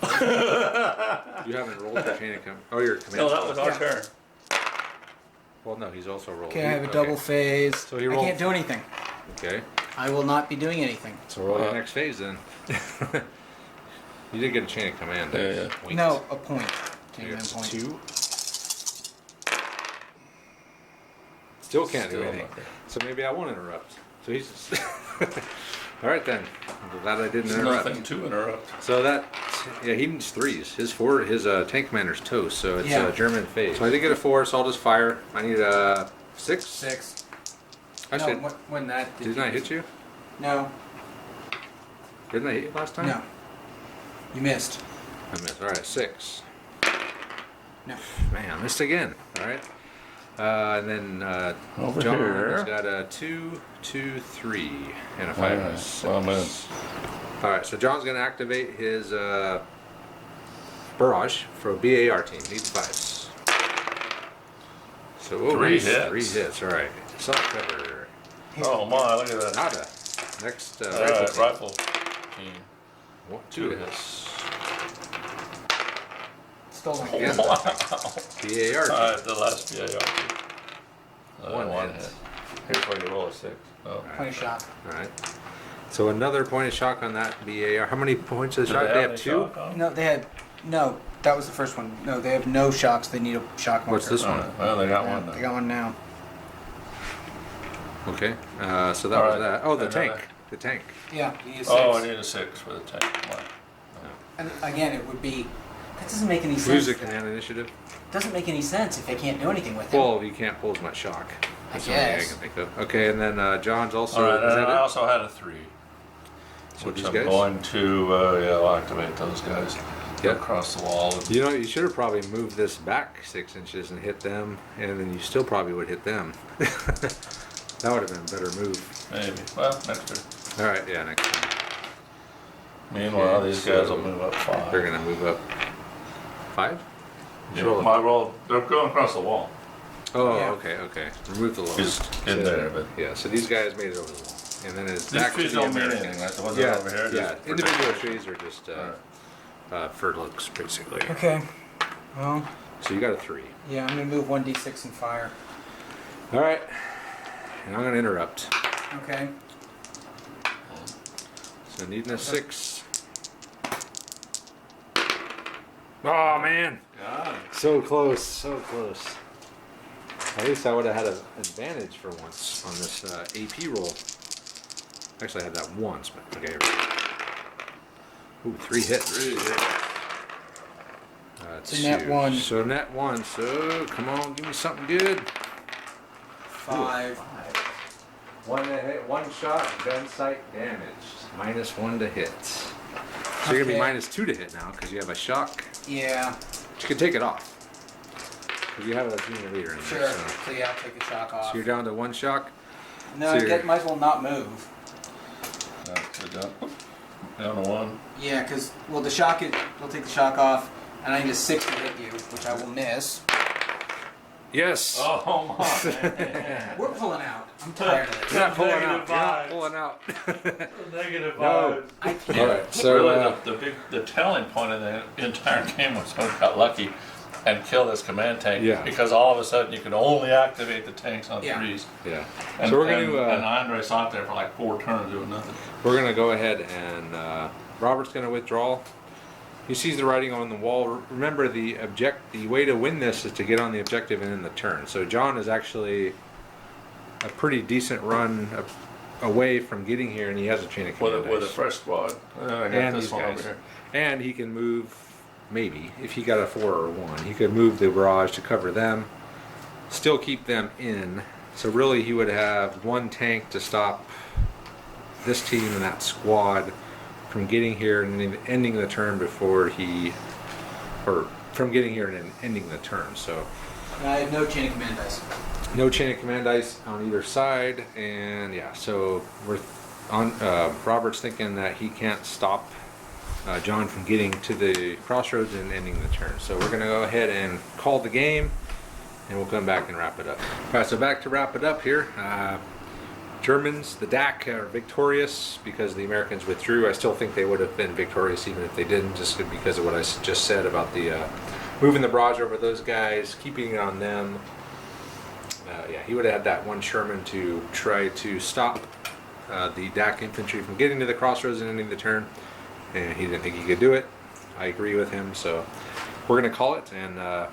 You haven't rolled your chain of command. Oh, your command. No, that was our Yeah. turn. Well, no, he's also rolled. Okay, I have a double phase. So he I rolled- can't do anything. Okay. I will not be doing anything. So roll the next phase then. You did get a chain of command dice. Yeah. Point. No, a point. Chain You of got command point. 2. Still can't do Still anything. nothing. So maybe I won't interrupt. So he's just. All right then. I'm glad I didn't There's interrupt. nothing to interrupt. So that, yeah, he needs 3s. His tank commander's toast, so it's Yeah. German phase. So I did get a 4, so I'll just fire. I need a 6. 6. Actually, No, when that didn't I hit you? No, Didn't I hit you last time? no. You missed. I missed. All right, 6. No. Man, I missed again. All right. And then Over John here. has got a 2, 2, 3, and a 5 and a Alright, 6. well, man. All right, so John's going to activate his barrage for BAR team. Needs 5s. So Three nice. hits. 3 hits. All right. Soft cover. Oh my, look at that. Nada. Next All rifle right, team. rifle team. 1, 2 2 hits. Stolen. Again. Wow. BAR. All right, the last BAR team. One hit. hit. Here's where you roll a 6. Oh. Point of shock. All right. So another point of shock on that BAR. How many points of Do shock? They have any 2. shock on them? No, they had no. That was the first one. No, they have no shocks. They need a shock marker. What's this All one? right, well, they got Yeah, one they now. got one now. Okay. So that All was right. that. Oh, the Another. tank. The tank. Yeah, you need a 6. Oh, I need a 6 for the tank. Come on. And again, it would be. That doesn't make any sense. Music and initiative. Doesn't make any sense if they can't do anything with it. Well, you can't pull as much shock. That's the only thing I guess. can think of. Okay, and then John's also. All right, is and that I it? also had a 3. So Which these I'm guys? going to, yeah, I'll activate those guys. Go Yeah. across the wall. You know, you should have probably moved this back 6 inches and hit them, and then you still probably would hit them. That would have been a better move. Maybe. Well, next turn. All right, yeah, next time. Meanwhile, Okay, these guys so will move up 5. They're gonna move up 5. Yeah, my roll, they're going across the wall. Oh, Yeah. okay. Remove the Just lowest. in So- there, but Yeah, so these guys made it over the wall, and then it's these back to trees the don't mean Americans. anything, right? The ones Yeah, that are over here, yeah. just Individual protect- trees are just All right. for looks, basically. Okay. Well, So you got a 3. yeah, I'm gonna move 1d6 and fire. All right, and I'm gonna interrupt. Okay. So needing a 6. Oh man, God. so close, so close. At least I would have had an advantage for once on this AP roll. Actually, I had that once, but okay. Ooh, 3 hits. 3 hits. So net 1. So net 1. So come on, give me something good. 5. 1 to hit, 1 shot, gun sight damaged. -1 to hit. So you're gonna be Okay. -2 to hit now because you have a shock. Yeah. But you can take it off because you have a junior leader in Sure. there. So. So yeah, I'll take the shock off. So you're down to 1 shock. No, so you're- might as well not move. So down to 1. Yeah, because well, the shock is. We'll take the shock off, and I need a 6 to hit you, which I will miss. Yes. Oh my man. We're pulling out. I'm tired of You're this. not pulling Negative out. You're not vibes. pulling out. Negative No. vibes. I can't. All right. So Really, the telling point of the entire game was when we got lucky and killed this command tank. Yeah. Because all of a sudden you could only activate the tanks on Yeah. 3s. yeah. And, So we're and gonna Andre sat there for like 4 turns doing nothing. we're gonna go ahead and Robert's gonna withdraw. He sees the writing on the wall. Remember the way to win this is to get on the objective and end the turn. So John is actually a pretty decent run away from getting here, and he has a chain of command. With a dice. fresh squad. And I got And this these one guys. over here. And he can move, maybe, if he got a 4 or 1, he could move the barrage to cover them, still keep them in. So really he would have 1 tank to stop this team and that squad from getting here and then ending the turn before from getting here and then ending the turn. So I have no chain of command dice. no chain of command dice on either side, and yeah, so we're on. Robert's thinking that he can't stop John from getting to the crossroads and ending the turn. So we're gonna go ahead and call the game, and we'll come back and wrap it up. All right, so back to wrap it up here. Germans, the D.A.K, are victorious because the Americans withdrew. I still think they would have been victorious even if they didn't, just because of what I just said about the moving the barrage over those guys, keeping it on them. Yeah, he would have had that 1 Sherman to try to stop the D.A.K infantry from getting to the crossroads and ending the turn, and he didn't think he could do it. I agree with him, so we're going to call it, and I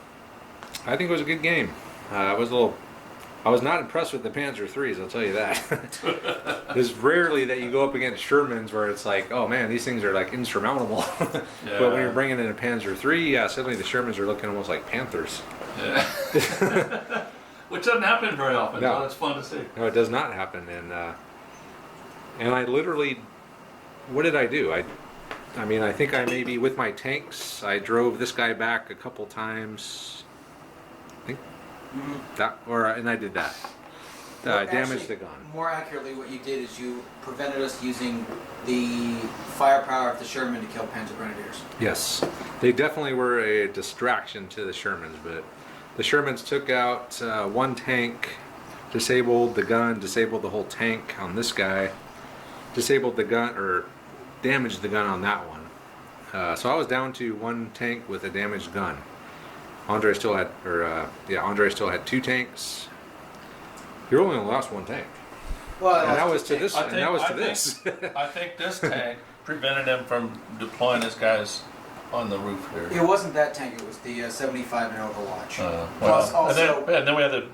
think it was a good game. I was not impressed with the Panzer IIIs, I'll tell you that. There's rarely that you go up against Shermans where it's like, oh man, these things are like insurmountable. But when you're bringing in a Panzer III, yeah, suddenly the Shermans are looking almost like Panthers. Yeah. Which doesn't happen very often, No. so it's fun to see. No, it does not happen, and I literally, what did I do? I mean, I think I maybe with my tanks, I drove this guy back a couple times. I think and I did that. Well, Damaged actually, the gun. More accurately, what you did is you prevented us using the firepower of the Sherman to kill Panzer Grenadiers. Yes, they definitely were a distraction to the Shermans, but the Shermans took out 1 tank, disabled the gun, disabled the whole tank on this guy, disabled the gun or damaged the gun on that one. So I was down to one tank with a damaged gun. Andre still had, Andre still had 2 tanks. You only lost 1 tank. Well, And that was to this. I And think- that was I to think- this. I think this tank prevented him from deploying his guys on the roof here. it wasn't that tank. It was the 75 in Overwatch. Well, also, and then we had the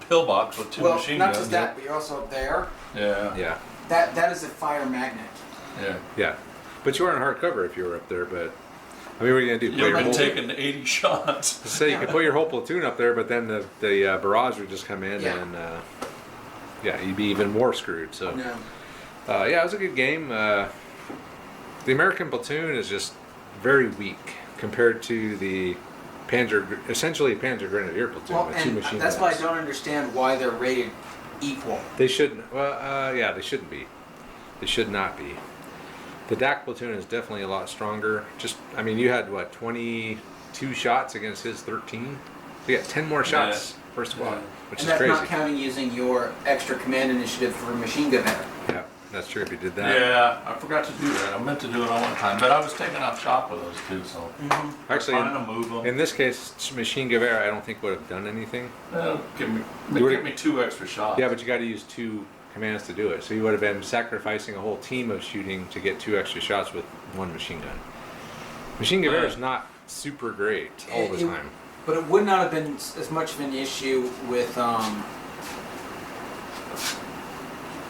pillbox with 2 well, machine not guns. just that, but you're also up there. Yeah. Yeah, That is a fire magnet. Yeah. yeah. But you were in hard cover if you were up there. But I mean, what are you gonna do? Put You've your been whole- taking 80 shots. So you could put your whole platoon up there, but then the barrage would just come in, Yeah. and yeah, you'd be even more screwed. So No. yeah, it was a good game. The American platoon is just very weak compared to the essentially Panzer Grenadier platoon Well, with 2 and machine that's why I guns. don't understand why they're rated equal. They shouldn't. Well, yeah, they shouldn't be. They should not be. The D.A.K platoon is definitely a lot stronger. Just, I mean, you had what 22 shots against his 13. You got 10 more shots per squad, Yeah. which And is that's crazy. not counting using your extra command initiative for machine gun error. Yeah, that's true. If you did that, Yeah, I forgot to do that. I meant to do it on one time, but I was taking off shot with those 2, so actually, trying to move them. in this case, machine Guevara, I don't think would have done anything. Give would've- me 2 extra shots. Yeah, but you got to use 2 commands to do it. So you would have been sacrificing a whole team of shooting to get 2 extra shots with 1 machine gun. Machine Guevara is not super great all the time. But it would not have been as much of an issue with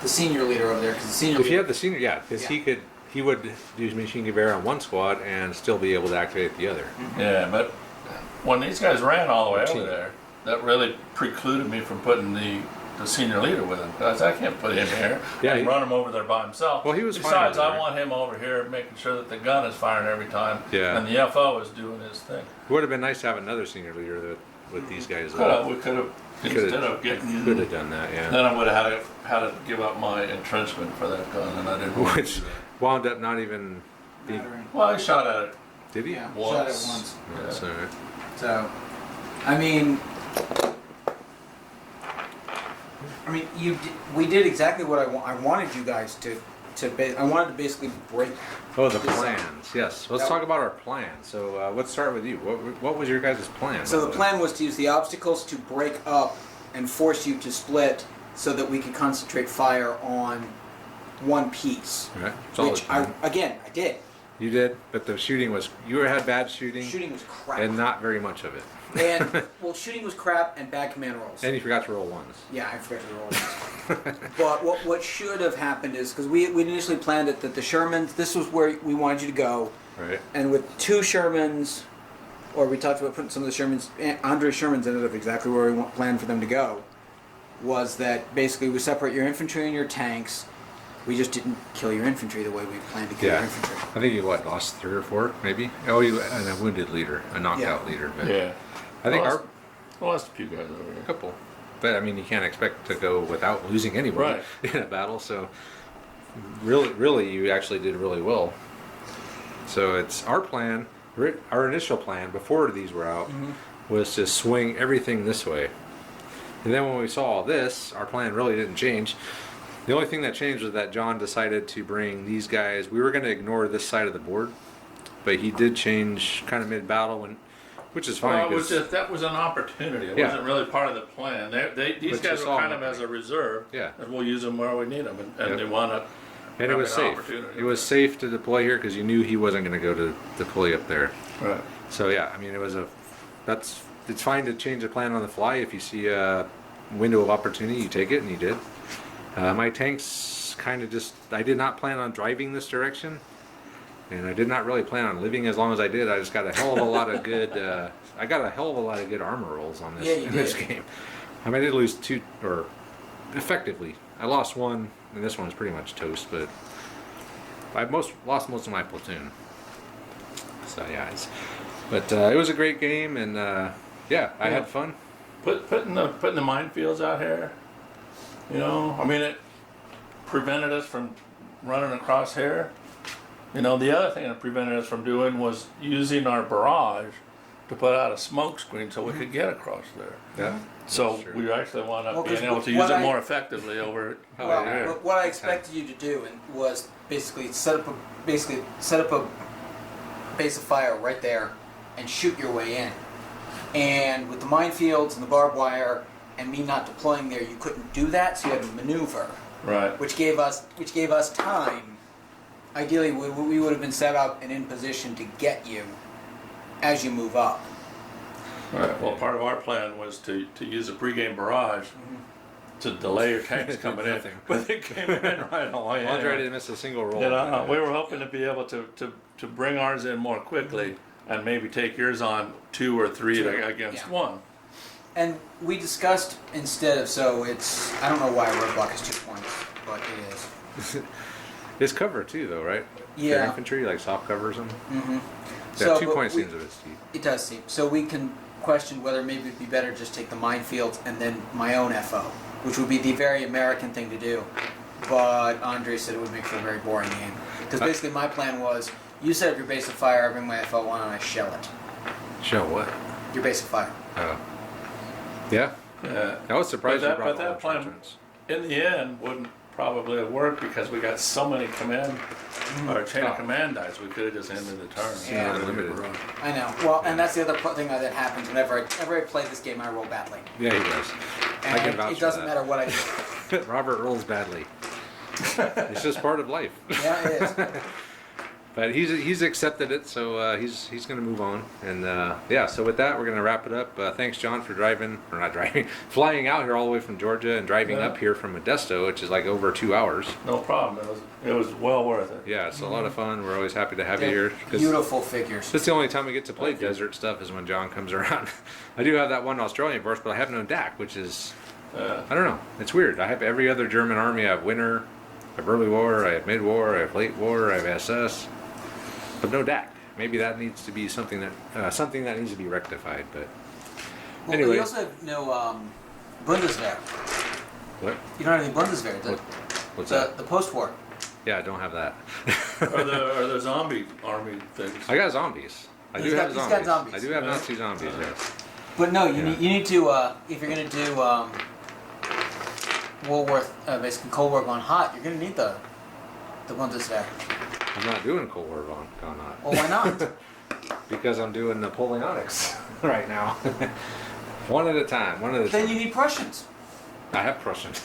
the senior leader over there, because the senior If you leader, have the senior, yeah, because Yeah. he would use machine Guevara on one squad and still be able to activate the other. Yeah, but when these guys ran all the way Team. over there, that really precluded me from putting the senior leader with him. Because I can't put him here Yeah, and he- run him over there by himself. Well, he was fine Besides, over I there. want him over here making sure that the gun is firing every time. Yeah. And the FO is doing his thing. It would have been nice to have another senior leader with these guys. as well. We could have, Could've- instead of getting, Could have done that, yeah. then I would have had to give up my entrenchment for that gun, and I didn't want to Which do that. wound up not even being. mattering. Well, I shot at it. Did he? Yeah, Once. shot it once. Yeah, so, So, I mean, we did exactly what I wanted you guys to. I wanted to basically break. oh, the this up. plans. Yes. Let's Yep. talk about our plan. So let's start with you. What was your guys' plan? So the plan was to use the obstacles to break up and force you to split, so that we could concentrate fire on one piece. Okay. Solid Which plan. I did. You did, but the shooting was you had bad shooting, Shooting was crap. and not very much of it. And well, shooting was crap and bad command rolls. And you forgot to roll ones. Yeah, I forgot to roll this. But what should have happened is, because we initially planned it, that the Shermans, this was where we wanted you to go, Right. and with 2 Shermans, or we talked about putting some of the Shermans, Andre Shermans ended up exactly where we planned for them to go, was that basically we separate your infantry and your tanks. We just didn't kill your infantry the way we planned to kill your Yeah. infantry. I think you lost 3 or 4 maybe. Oh, you and a wounded leader, a knocked Yeah. out leader. But Yeah. I think Lost- our lost a few guys over here. couple. But I mean, you can't expect to go without losing anybody Right. in a battle. So really, you actually did really well. So it's our plan. Our initial plan before these were out was to swing everything this way. And then when we saw all this, our plan really didn't change. The only thing that changed was that John decided to bring these guys. We were going to ignore this side of the board, but he did change kind of mid-battle, which is fine. Well, it was 'cause- just, that was an opportunity. It Yeah. wasn't really part of the plan. These But guys just were all kind of happening. as a reserve, Yeah. and we'll use them where we need them, and Yep. they want to. And it was safe. It was safe to deploy here because you knew he wasn't going to go to deploy up there. Right. So yeah, I mean, it's fine to change the plan on the fly. If you see a window of opportunity, you take it, and you did. My tanks kind of I did not plan on driving this direction, and I did not really plan on living as long as I did. I just got a hell of a lot of good. I got a hell of a lot of good armor rolls on this Yeah, you in this did. game. I mean, I did lose 2, or effectively, I lost 1, and this one was pretty much toast. But I lost most of my platoon. So yeah, but it was a great game, and yeah, I had fun. Putting the minefields out here, you know, I mean, it prevented us from running across here. You know, the other thing it prevented us from doing was using our barrage to put out a smoke screen so we could get across there. Yeah. So That's true. we actually wound Well, up being 'cause able to what use it I- more effectively over Oh, Well, yeah. but what I expected you to do was basically set up a base of fire right there and shoot your way in. And with the minefields and the barbed wire and me not deploying there, you couldn't do that, so you had to maneuver, Right. which gave us time. Ideally, we would have been set up and in position to get you as you move up. Right. Well, part of our plan was to use a pregame barrage to delay your tanks coming in, Nothing. but they came in right away. Andre anyway. didn't miss a single roll. You know, we were hoping to be able to bring ours in more quickly and maybe take yours on 2 or 3 against Yeah. 1. And we discussed instead of, so it's, I don't know why roadblock is 2 points, but it is. It's cover too, though, right? Yeah. For infantry, like soft covers them. Mm-hmm. Yeah, 2 points seems a bit steep. It does seem. So we can question whether maybe it'd be better just take the minefields and then my own FO, which would be the very American thing to do. But Andre said it would make for a very boring game. Because basically my plan was, you set up your base of fire, I bring my FO on and I shell it. Show what? Your base of fire. Oh. Yeah. Yeah. I was surprised But you brought that all the plan- trenches. In the end, wouldn't probably have worked because we got so many command or chain of command dice. We could have just ended the turn. Yeah. Unlimited. I know. Well, and that's the other thing that happens whenever I play this game, I roll badly. Yeah, he does. I can And vouch it doesn't for matter what I do. that. Robert rolls badly. It's just part of life. Yeah, it is. But he's accepted it, so he's going to move on. And yeah, so with that, we're going to wrap it up. Thanks, John, for flying out here all the way from Georgia and driving Yeah. up here from Modesto, which is like over 2 hours. No problem. It was well worth it. Yeah, it's a lot of fun. We're always happy to have you They're here. 'Cause beautiful figures. That's the only time we get to play Thank you. desert stuff is when John comes around. I do have that one Australian verse, but I have no D.A.K, which is, I don't know. It's weird. I have every other German army. I have winter, I have early war, I have mid-war, I have late war, I have SS, but no D.A.K. Maybe that needs to be something that needs to be rectified. But Well, anyway, you also have no Bundeswehr. what? You don't have any Bundeswehr, What's that? the post-war. Yeah, I don't have that. Are the zombie army things? I got zombies. I He's do got- have he's got zombies. zombies. I do have Yeah. Nazi zombies. Yes. But no, you Yeah. need to if you're gonna do basically Cold War gone hot, you're gonna need the Bundeswehr. I'm not doing Cold War gone on. Well, why not? Because I'm doing Napoleonics right now. One at a time. One at a Then time. you need Prussians, I have Prussians.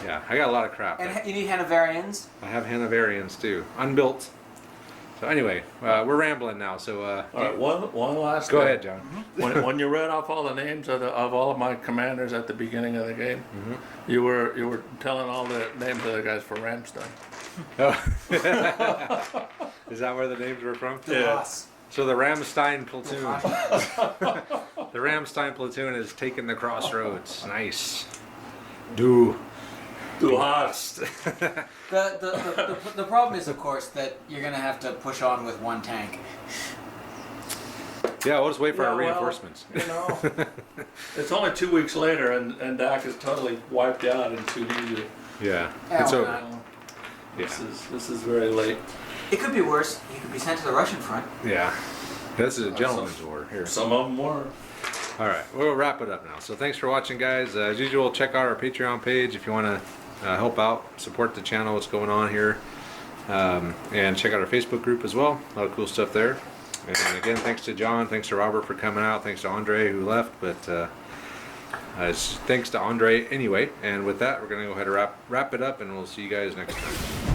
Yeah, I got a lot of crap. and you need Hanoverians. I have Hanoverians too, unbuilt. So anyway, we're rambling now. So All right, one last. go thing. ahead, John. When you read off all the names of all of my commanders at the beginning of the game, you were telling all the names of the guys for Ramstein. Oh. Is that where the names were from? Yeah. Haas. So the Ramstein platoon. The Ramstein platoon has taken the crossroads. Nice. Du hast. The problem is, of course, that you're gonna have to push on with one tank. Yeah, we'll just wait for Yeah, our well, reinforcements. You know, it's only 2 weeks later, and D.A.K is totally wiped out in Tunisia. Yeah, Yeah, it's why over. not? Yeah. This is very late. It could be worse. You could be sent to the Russian front. Yeah. This is a gentleman's war here. Some of them were. All right, we'll wrap it up now. So thanks for watching, guys. As usual, check out our Patreon page if you want to help out, support the channel, what's going on here. And check out our Facebook group as well. A lot of cool stuff there. And again, thanks to John, thanks to Robert for coming out, thanks to Andre who left, but thanks to Andre anyway. And with that, we're going to go ahead and wrap it up, and we'll see you guys next time.